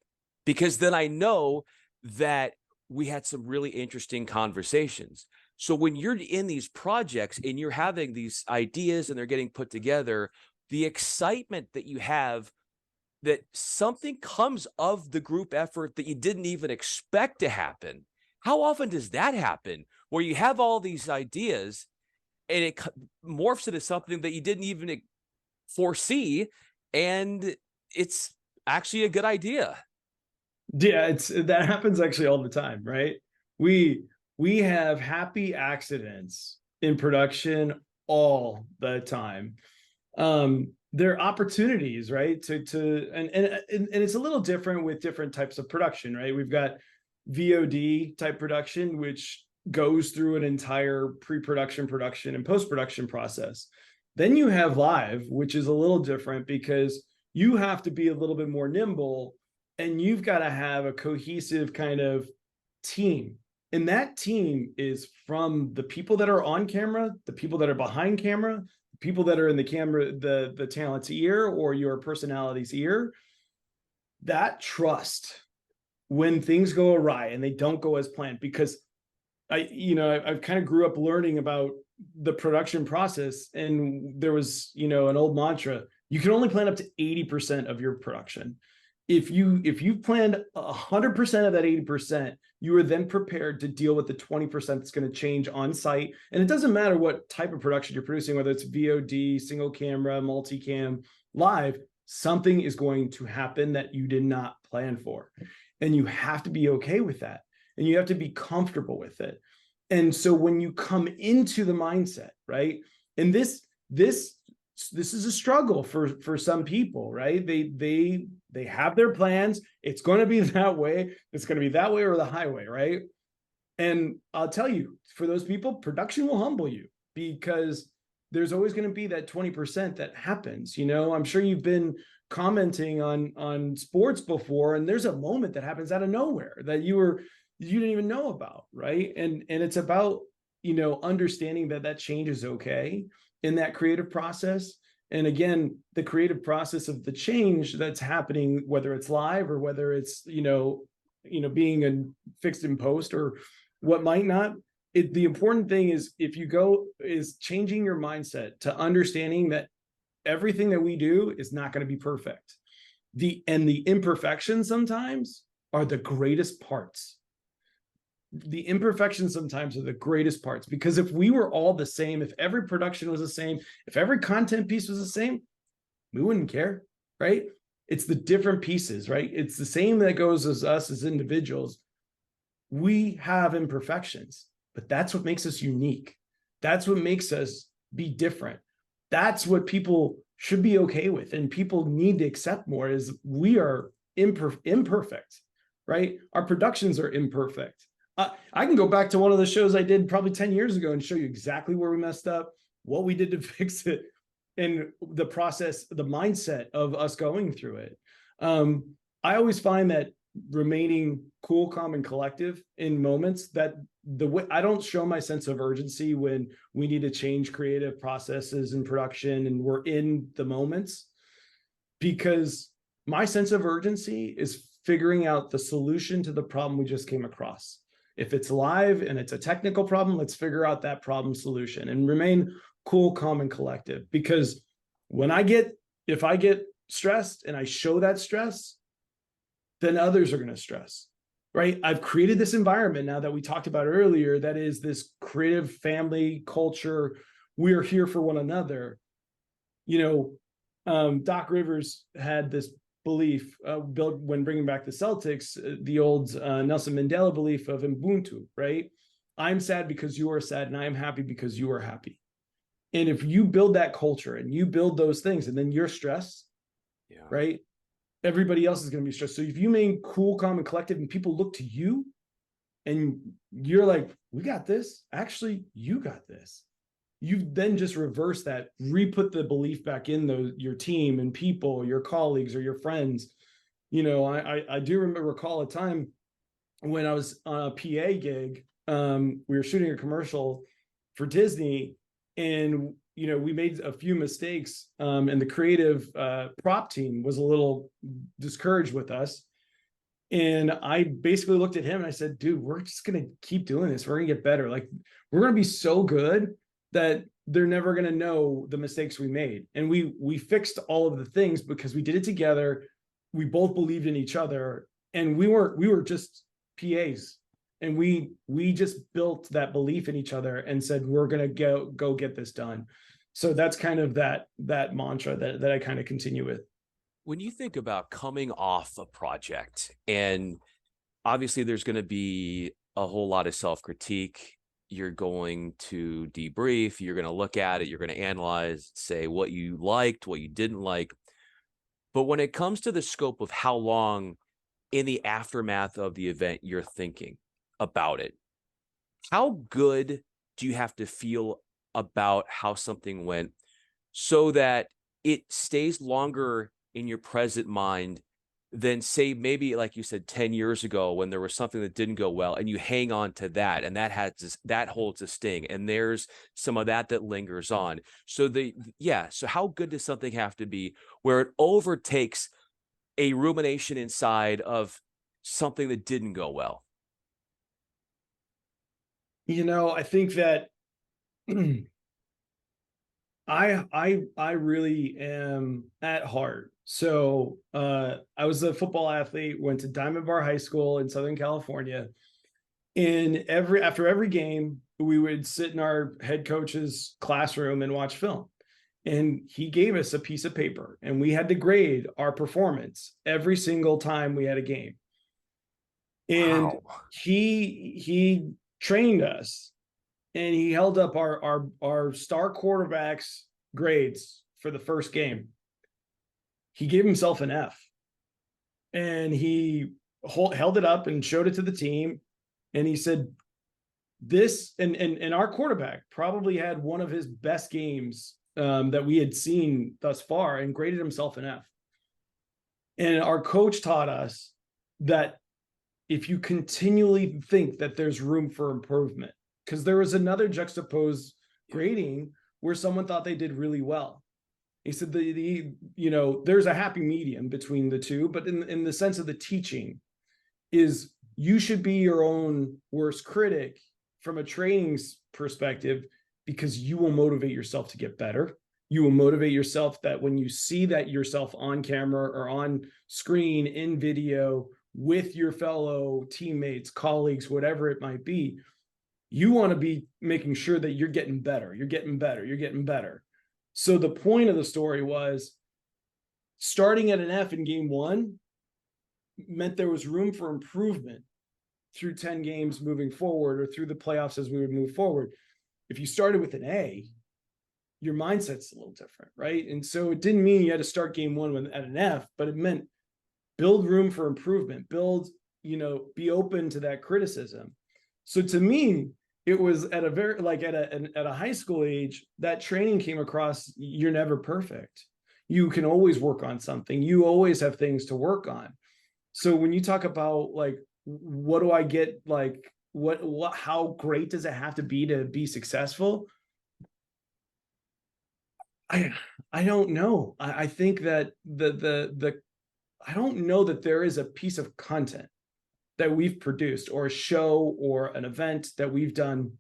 because then I know that we had some really interesting conversations. So when you're in these projects and you're having these ideas and they're getting put together, the excitement that you have that something comes of the group effort that you didn't even expect to happen. How often does that happen, where you have all these ideas and it morphs into something that you didn't even foresee, and it's actually a good idea? Yeah, that happens actually all the time, right? We we have happy accidents in production all the time. There are opportunities, right? And it's a little different with different types of production, right? We've got VOD type production, which goes through an entire pre-production, production, and post-production process. Then you have live, which is a little different because you have to be a little bit more nimble, and you've got to have a cohesive kind of team. And that team is from the people that are on camera, the people that are behind camera, the people that are in the camera, the talent's ear or your personality's ear. That trust when things go awry and they don't go as planned, because I've kind of grew up learning about the production process, and there was, an old mantra: you can only plan up to 80% of your production. If you've planned 100% of that 80%, you are then prepared to deal with the 20% that's going to change on site. And it doesn't matter what type of production you're producing, whether it's VOD, single camera, multicam, live, something is going to happen that you did not plan for. And you have to be okay with that. And you have to be comfortable with it. And so when you come into the mindset, right? And this is a struggle for some people, right? They have their plans. It's going to be that way. It's going to be that way or the highway, right? And I'll tell you, for those people, production will humble you, because there's always going to be that 20% that happens. I'm sure you've been commenting on sports before, and there's a moment that happens out of nowhere that you didn't even know about, right? And it's about, understanding that change is okay in that creative process. And again, the creative process of the change that's happening, whether it's live or whether it's, being fixed in post or what might not, the important thing is, is changing your mindset to understanding that everything that we do is not going to be perfect. The imperfections sometimes are the greatest parts. The imperfections sometimes are the greatest parts, because if we were all the same, if every production was the same, if every content piece was the same, we wouldn't care, right? It's the different pieces, right? It's the same that goes as us as individuals. We have imperfections, but that's what makes us unique. That's what makes us be different. That's what people should be okay with, and people need to accept more, is we are imperfect, right? Our productions are imperfect. I can go back to one of the shows I did probably 10 years ago and show you exactly where we messed up, what we did to fix it, and the process, the mindset of us going through it. I always find that remaining cool, calm, and collective in moments, that the way I don't show my sense of urgency when we need to change creative processes in production and we're in the moments, because my sense of urgency is figuring out the solution to the problem we just came across. If it's live and it's a technical problem, let's figure out that problem solution and remain cool, calm, and collective. Because if I get stressed and I show that stress, then others are going to stress, right? I've created this environment now that we talked about earlier, that is this creative family culture. We are here for one another. Doc Rivers had this belief built when bringing back the Celtics, the old Nelson Mandela belief of Ubuntu, right? I'm sad because you are sad, and I am happy because you are happy. And if you build that culture and you build those things, and then you're stressed, Yeah. right? Everybody else is going to be stressed. So if you remain cool, calm, and collective, and people look to you, and you're like, we got this. Actually, you got this. You then just reverse that, re-put the belief back in your team and people, your colleagues or your friends. I do recall a time when I was on a PA gig. We were shooting a commercial for Disney, and we made a few mistakes, and the creative prop team was a little discouraged with us. And I basically looked at him and I said, dude, we're just going to keep doing this. We're going to get better. Like, we're going to be so good that they're never going to know the mistakes we made. And we fixed all of the things because we did it together. We both believed in each other, and we were just PAs. And we just built that belief in each other and said, we're going to go get this done. So that's kind of that mantra that I kind of continue with. When you think about coming off a project, and obviously there's going to be a whole lot of self-critique, you're going to debrief, you're going to look at it, you're going to analyze, say what you liked, what you didn't like. But when it comes to the scope of how long in the aftermath of the event you're thinking about it, how good do you have to feel about how something went so that it stays longer in your present mind than, say, maybe like you said 10 years ago when there was something that didn't go well and you hang on to that, and that holds a sting, and there's some of that lingers on. So so how good does something have to be where it overtakes a rumination inside of something that didn't go well? I think that I really am at heart. So I was a football athlete, went to Diamond Bar High School in Southern California. And after every game, we would sit in our head coach's classroom and watch film. And he gave us a piece of paper, and we had to grade our performance every single time we had a game. And Wow. he trained us, and he held up our star quarterback's grades for the first game. He gave himself an F, and he held it up and showed it to the team. And he said, this, and our quarterback probably had one of his best games that we had seen thus far, and graded himself an F. And our coach taught us that if you continually think that there's room for improvement, because there was another juxtaposed grading where someone thought they did really well. He said there's a happy medium between the two, but in the sense of the teaching is you should be your own worst critic from a training perspective, because you will motivate yourself to get better. You will motivate yourself that when you see that yourself on camera or on screen in video with your fellow teammates, colleagues, whatever it might be, you want to be making sure that you're getting better. You're getting better. You're getting better. So the point of the story was starting at an F in game one meant there was room for improvement through 10 games moving forward, or through the playoffs as we would move forward. If you started with an A, your mindset's a little different, right? And so it didn't mean you had to start game one at an F, but it meant build room for improvement, be open to that criticism. So to me, it was at a very, like at a high school age, that training came across, you're never perfect. You can always work on something. You always have things to work on. So when you talk about like, what do I get? Like, how great does it have to be successful? I don't know. I think that I don't know that there is a piece of content that we've produced, or a show or an event that we've done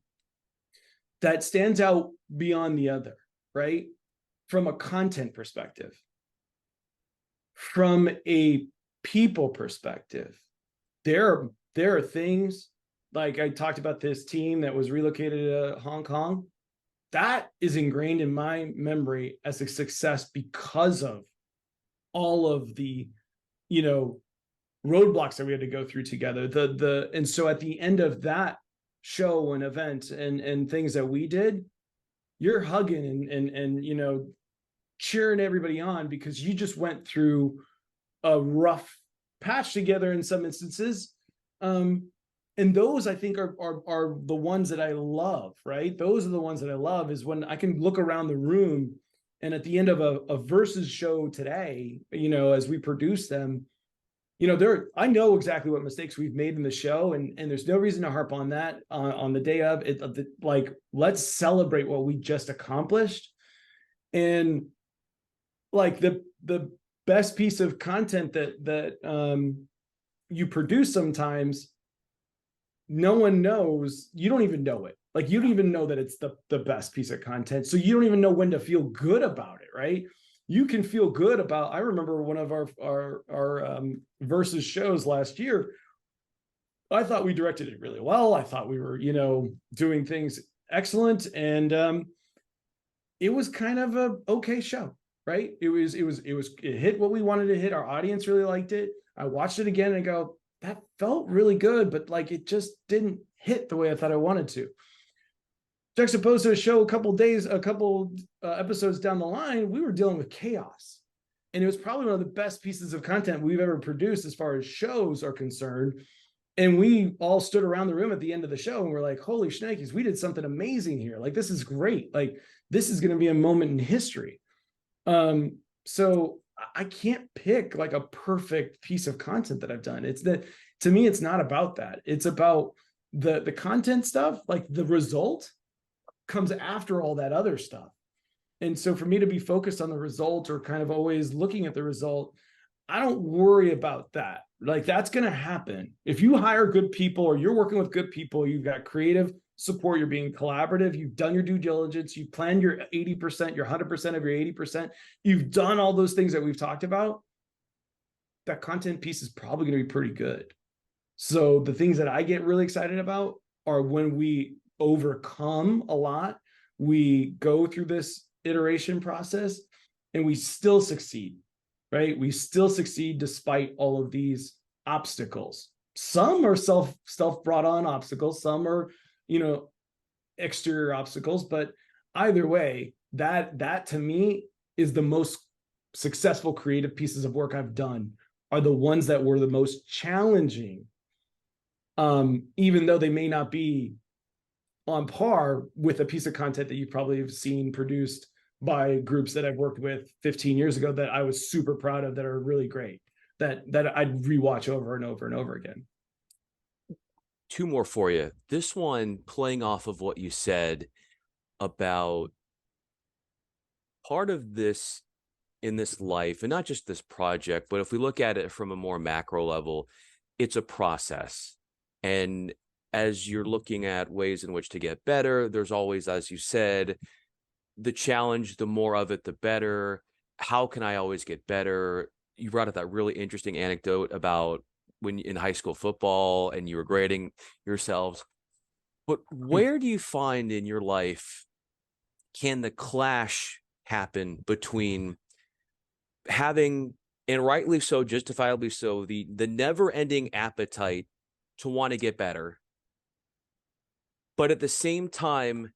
that stands out beyond the other, right? From a content perspective, from a people perspective, there are things like I talked about this team that was relocated to Hong Kong. That is ingrained in my memory as a success because of all of the, roadblocks that we had to go through together. And so at the end of that show and event and things that we did, you're hugging and cheering everybody on because you just went through a rough patch together in some instances. And those I think are the ones that I love, right? Those are the ones that I love, is when I can look around the room and at the end of a versus show today, as we produce them, I know exactly what mistakes we've made in the show, and there's no reason to harp on that on the day of it. Like, let's celebrate what we just accomplished. And like the best piece of content that you produce sometimes, no one knows. You don't even know it. Like, you don't even know that it's the best piece of content. So you don't even know when to feel good about it, right? You can feel good about, I remember one of our versus shows last year. I thought we directed it really well. I thought we were, doing things excellent. And it was kind of a okay show, right? It hit what we wanted to hit. Our audience really liked it. I watched it again and go, that felt really good, but like, it just didn't hit the way I thought I wanted to. Juxtaposed to a show a couple episodes down the line, we were dealing with chaos. And it was probably one of the best pieces of content we've ever produced as far as shows are concerned. And we all stood around the room at the end of the show and we're like, holy shnikes, we did something amazing here. Like, this is great. Like, this is going to be a moment in history. So I can't pick like a perfect piece of content that I've done. To me, it's not about that. It's about the content stuff. Like, the result comes after all that other stuff. And so for me to be focused on the result, or kind of always looking at the result, I don't worry about that. Like, that's going to happen. If you hire good people, or you're working with good people, you've got creative support, you're being collaborative, you've done your due diligence, you've planned your 80%, your 100% of your 80%, you've done all those things that we've talked about, that content piece is probably going to be pretty good. So the things that I get really excited about are when we overcome a lot, we go through this iteration process, and we still succeed, right? We still succeed despite all of these obstacles. Some are self brought on obstacles, some are, exterior obstacles, but either way, that to me is the most successful creative pieces of work I've done, are the ones that were the most challenging, even though they may not be on par with a piece of content that you probably have seen produced by groups that I've worked with 15 years ago that I was super proud of, that are really great, that I'd rewatch over and over and over again. Two more for you. This one, playing off of what you said about part of this in this life, and not just this project, but if we look at it from a more macro level, it's a process. And as you're looking at ways in which to get better, there's always, as you said, the challenge, the more of it, the better. How can I always get better? You brought up that really interesting anecdote about when in high school football and you were grading yourselves. But where do you find in your life can the clash happen between having, and rightly so, justifiably so, the never-ending appetite to want to get better, but at the same time,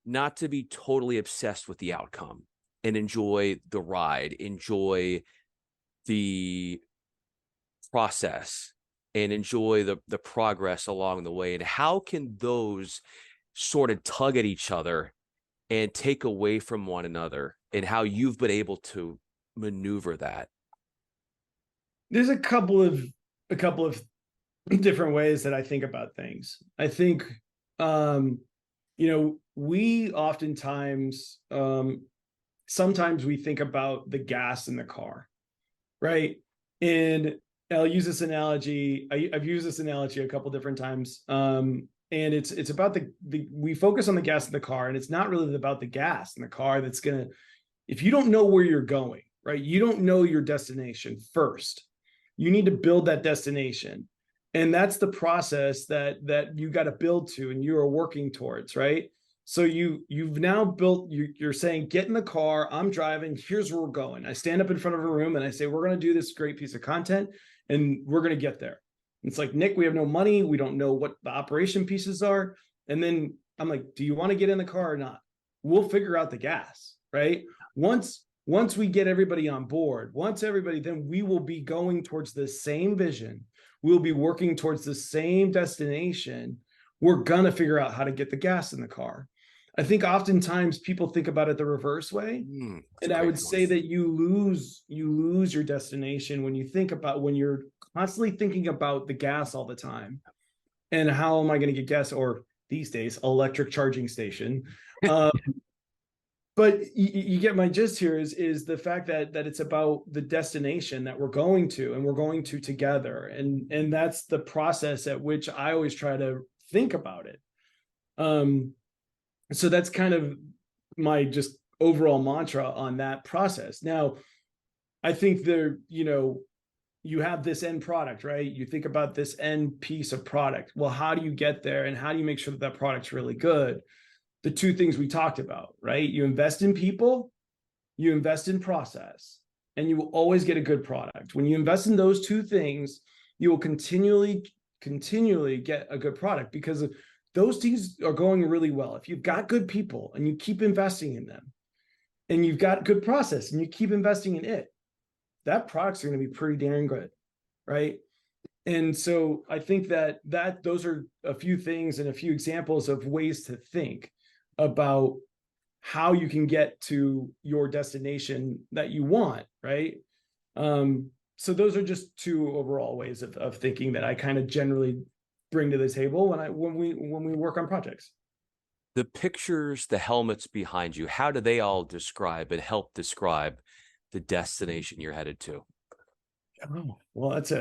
not to be totally obsessed with the outcome and enjoy the ride, enjoy the process, and enjoy the progress along the way? And how can those sort of tug at each other and take away from one another, and how you've been able to maneuver that? There's a couple of different ways that I think about things. I think, we oftentimes, sometimes we think about the gas in the car, right? And I'll use this analogy. I've used this analogy a couple different times. And it's about we focus on the gas in the car, and it's not really about the gas in the car that's gonna, if you don't know where you're going, right? You don't know your destination first. You need to build that destination. And that's the process that you got to build to, and you are working towards, right? So you've now built, you're saying, get in the car, I'm driving, here's where we're going. I stand up in front of a room and I say, we're going to do this great piece of content and we're going to get there. It's like, Nick, we have no money. We don't know what the operation pieces are. And then I'm like, do you want to get in the car or not? we'll figure out the gas, right? Once we get everybody on board, then we will be going towards the same vision. We'll be working towards the same destination. We're gonna figure out how to get the gas in the car. I think oftentimes people think about it the reverse way. That's a And I great would point. say that you lose your destination when you're constantly thinking about the gas all the time. And how am I going to get gas? Or these days, electric charging station. Um, but you get my gist here is the fact that it's about the destination that we're going to, and we're going to together. And that's the process at which I always try to think about it. So that's kind of my just overall mantra on that process. Now, I think you have this end product, right? You think about this end piece of product. Well, how do you get there, and how do you make sure that that product's really good? The two things we talked about, right? You invest in people, you invest in process, and you will always get a good product. When you invest in those two things, you will continually get a good product, because those things are going really well. If you've got good people and you keep investing in them, and you've got good process and you keep investing in it, that product's going to be pretty damn good, right? And so I think that those are a few things and a few examples of ways to think about how you can get to your destination that you want, right? So those are just two overall ways of thinking that I kind of generally bring to the table when we work on projects. The pictures, the helmets behind you, how do they all describe and help describe the destination you're headed to? Oh, well, that's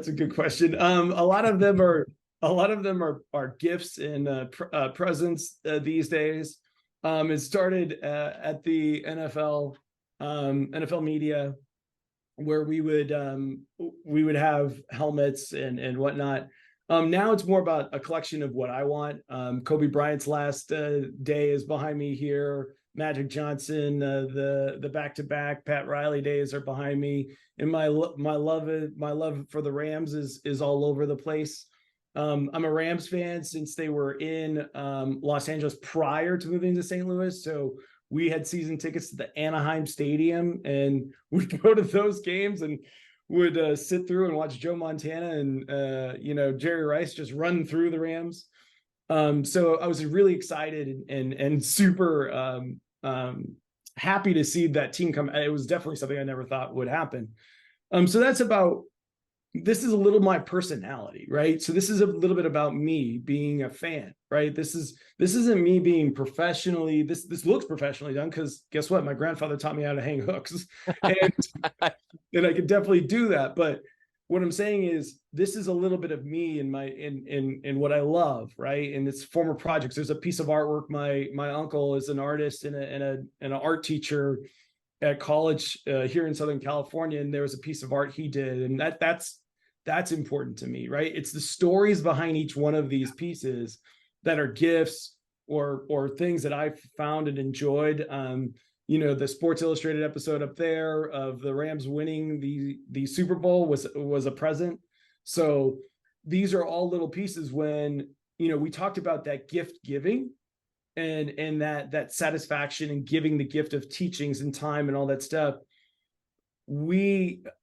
a good question. A lot of them are gifts and presents these days. It started at the NFL media, where we would have helmets and whatnot. Now it's more about a collection of what I want. Kobe Bryant's last day is behind me here. Magic Johnson, the back-to-back Pat Riley days are behind me, and my love for the Rams is all over the place. I'm a Rams fan since they were in Los Angeles prior to moving to St. Louis, so we had season tickets to the Anaheim Stadium, and we'd go to those games and would sit through and watch Joe Montana and Jerry Rice just run through the Rams. So I was really excited and super happy to see that team come. It was definitely something I never thought would happen. So this is a little my personality, right? So this is a little bit about me being a fan, right? This isn't me being professionally, this looks professionally done, because guess what? My grandfather taught me how to hang hooks, and I could definitely do that. But what I'm saying is, this is a little bit of me in what I love, right? And it's former projects. There's a piece of artwork. My uncle is an artist and an art teacher at college here in Southern California, and there was a piece of art he did, and that's important to me, right? It's the stories behind each one of these pieces that are gifts or things that I've found and enjoyed. The Sports Illustrated episode up there of the Rams winning the Super Bowl was a present. So these are all little pieces when we talked about that gift giving and that satisfaction and giving the gift of teachings and time and all that stuff.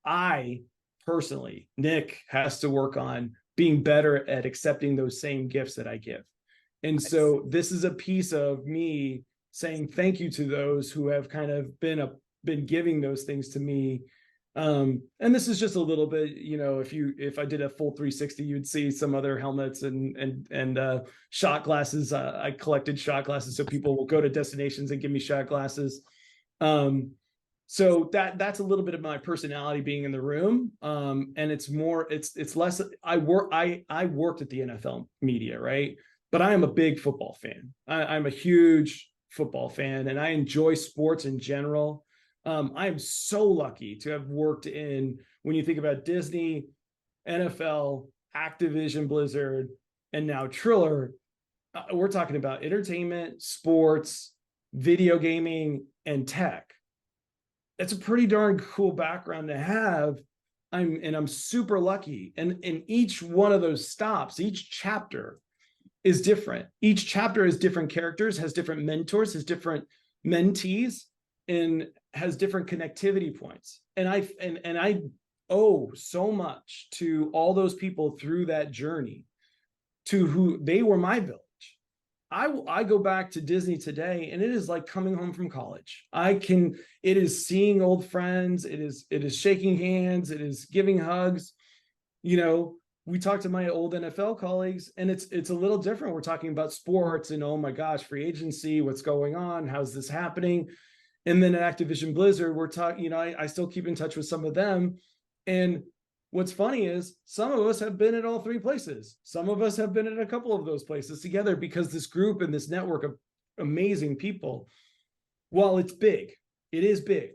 I personally, Nick has to work on being better at accepting those same gifts that I give. And so this is a piece of me saying thank you to those who have kind of been giving those things to me. And this is just a little bit, if I did a full 360, you'd see some other helmets and shot glasses. I collected shot glasses, so people will go to destinations and give me shot glasses. So that's a little bit of my personality being in the room. And it's less, I worked at the NFL media, right? But I am a big football fan. I'm a huge football fan, and I enjoy sports in general. I am so lucky to have worked when you think about Disney, NFL, Activision Blizzard, and now Triller, we're talking about entertainment, sports, video gaming, and tech. It's a pretty darn cool background to have. I'm super lucky. And in each one of those stops, each chapter is different. Each chapter has different characters, has different mentors, has different mentees, and has different connectivity points. And I owe so much to all those people through that journey, to who they were my village. I go back to Disney today, and it is like coming home from college. It is seeing old friends, it is shaking hands, it is giving hugs. You know, we talk to my old NFL colleagues, and it's a little different. We're talking about sports and, oh my gosh, free agency, what's going on, how's this happening? And then at Activision Blizzard, we're talking, you know, I still keep in touch with some of them. And what's funny is some of us have been at all three places. Some of us have been at a couple of those places together, because this group and this network of amazing people, while it's big, it is big,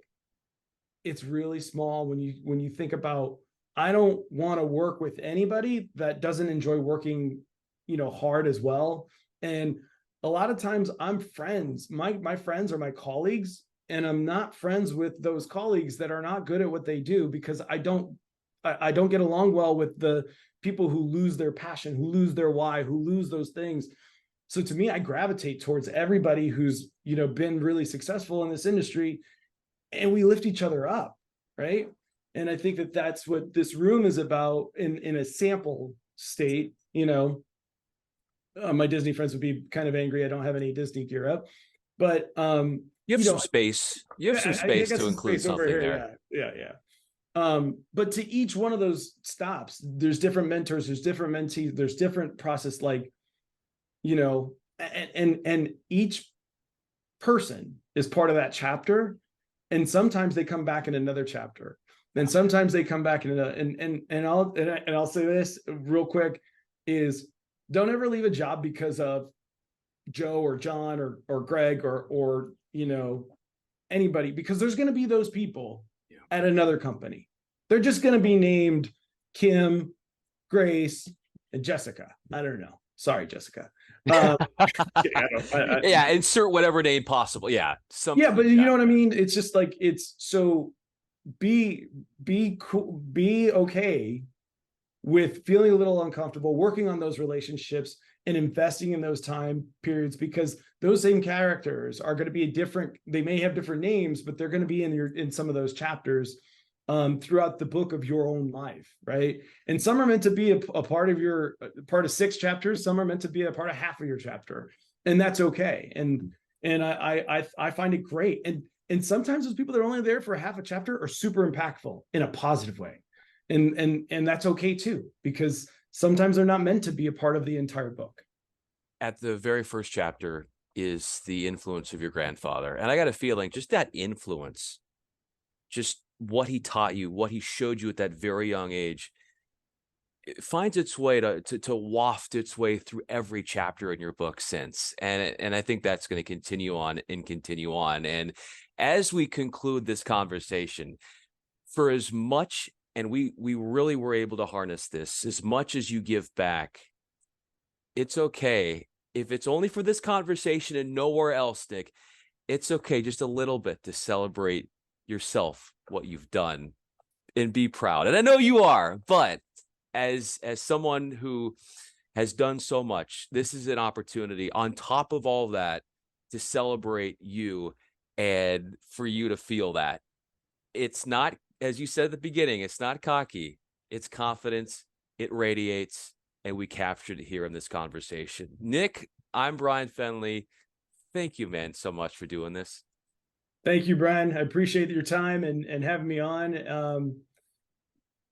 it's really small when you think about, I don't want to work with anybody that doesn't enjoy working, you know, hard as well. And a lot of times I'm friends, my friends are my colleagues, and I'm not friends with those colleagues that are not good at what they do, because I don't get along well with the people who lose their passion, who lose their why, who lose those things. So to me, I gravitate towards everybody who's, you know, been really successful in this industry, and we lift each other up, right? And I think that that's what this room is about in a sample state. You know, my Disney friends would be kind of angry I don't have any Disney gear up, but You have you some know, space. You have some space to include something there. Yeah. But to each one of those stops, there's different mentors, there's different mentees, there's different process, like, you know, and each person is part of that chapter. And sometimes they come back in another chapter. And sometimes they come back in and I'll say this real quick is, don't ever leave a job because of Joe or John or Greg or you know, anybody, because there's going to be those people at another company. They're just going to be named Kim, Grace, and Jessica. I don't know. Sorry, Jessica. Yeah, insert whatever name possible. Yeah. Yeah, but you know what I mean? It's just like, it's so be cool, be okay with feeling a little uncomfortable, working on those relationships and investing in those time periods, because those same characters are going to be they may have different names, but they're going to be in some of those chapters throughout the book of your own life, right? And some are meant to be a part of 6 chapters. Some are meant to be a part of half of your chapter, and that's okay. And I find it great. And sometimes those people that are only there for half a chapter are super impactful in a positive way. And that's okay too, because sometimes they're not meant to be a part of the entire book. At the very first chapter is the influence of your grandfather. And I got a feeling just that influence, just what he taught you, what he showed you at that very young age, it finds its way to waft its way through every chapter in your book since. And I think that's going to continue on and continue on. And as we conclude this conversation, for as much, and we really were able to harness this, as much as you give back, it's okay. If it's only for this conversation and nowhere else, Nick, it's okay just a little bit to celebrate yourself, what you've done, and be proud. And I know you are, but as someone who has done so much, this is an opportunity on top of all that to celebrate you and for you to feel that. It's not, as you said at the beginning, it's not cocky, it's confidence, it radiates, and we captured it here in this conversation. Nick, I'm Bryan Fenley. Thank you, man, so much for doing this. Thank you, Brian. I appreciate your time and having me on.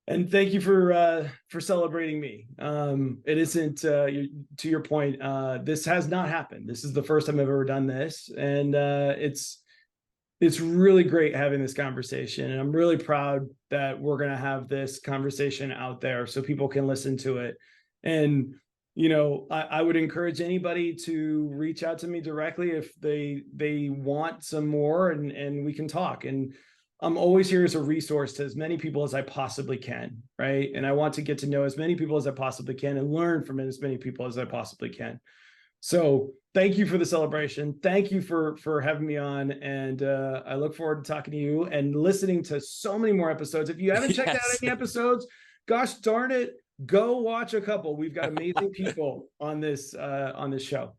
And thank you for celebrating me. It isn't, to your point, this has not happened. This is the first time I've ever done this. And it's really great having this conversation. And I'm really proud that we're going to have this conversation out there so people can listen to it. And, you know, I would encourage anybody to reach out to me directly if they want some more, and we can talk. And I'm always here as a resource to as many people as I possibly can, right? And I want to get to know as many people as I possibly can and learn from as many people as I possibly can. So thank you for the celebration. Thank you for having me on. And I look forward to talking to you and listening to so many more episodes. If you haven't checked out any episodes, gosh darn it, Go watch a couple. We've got amazing people on this show.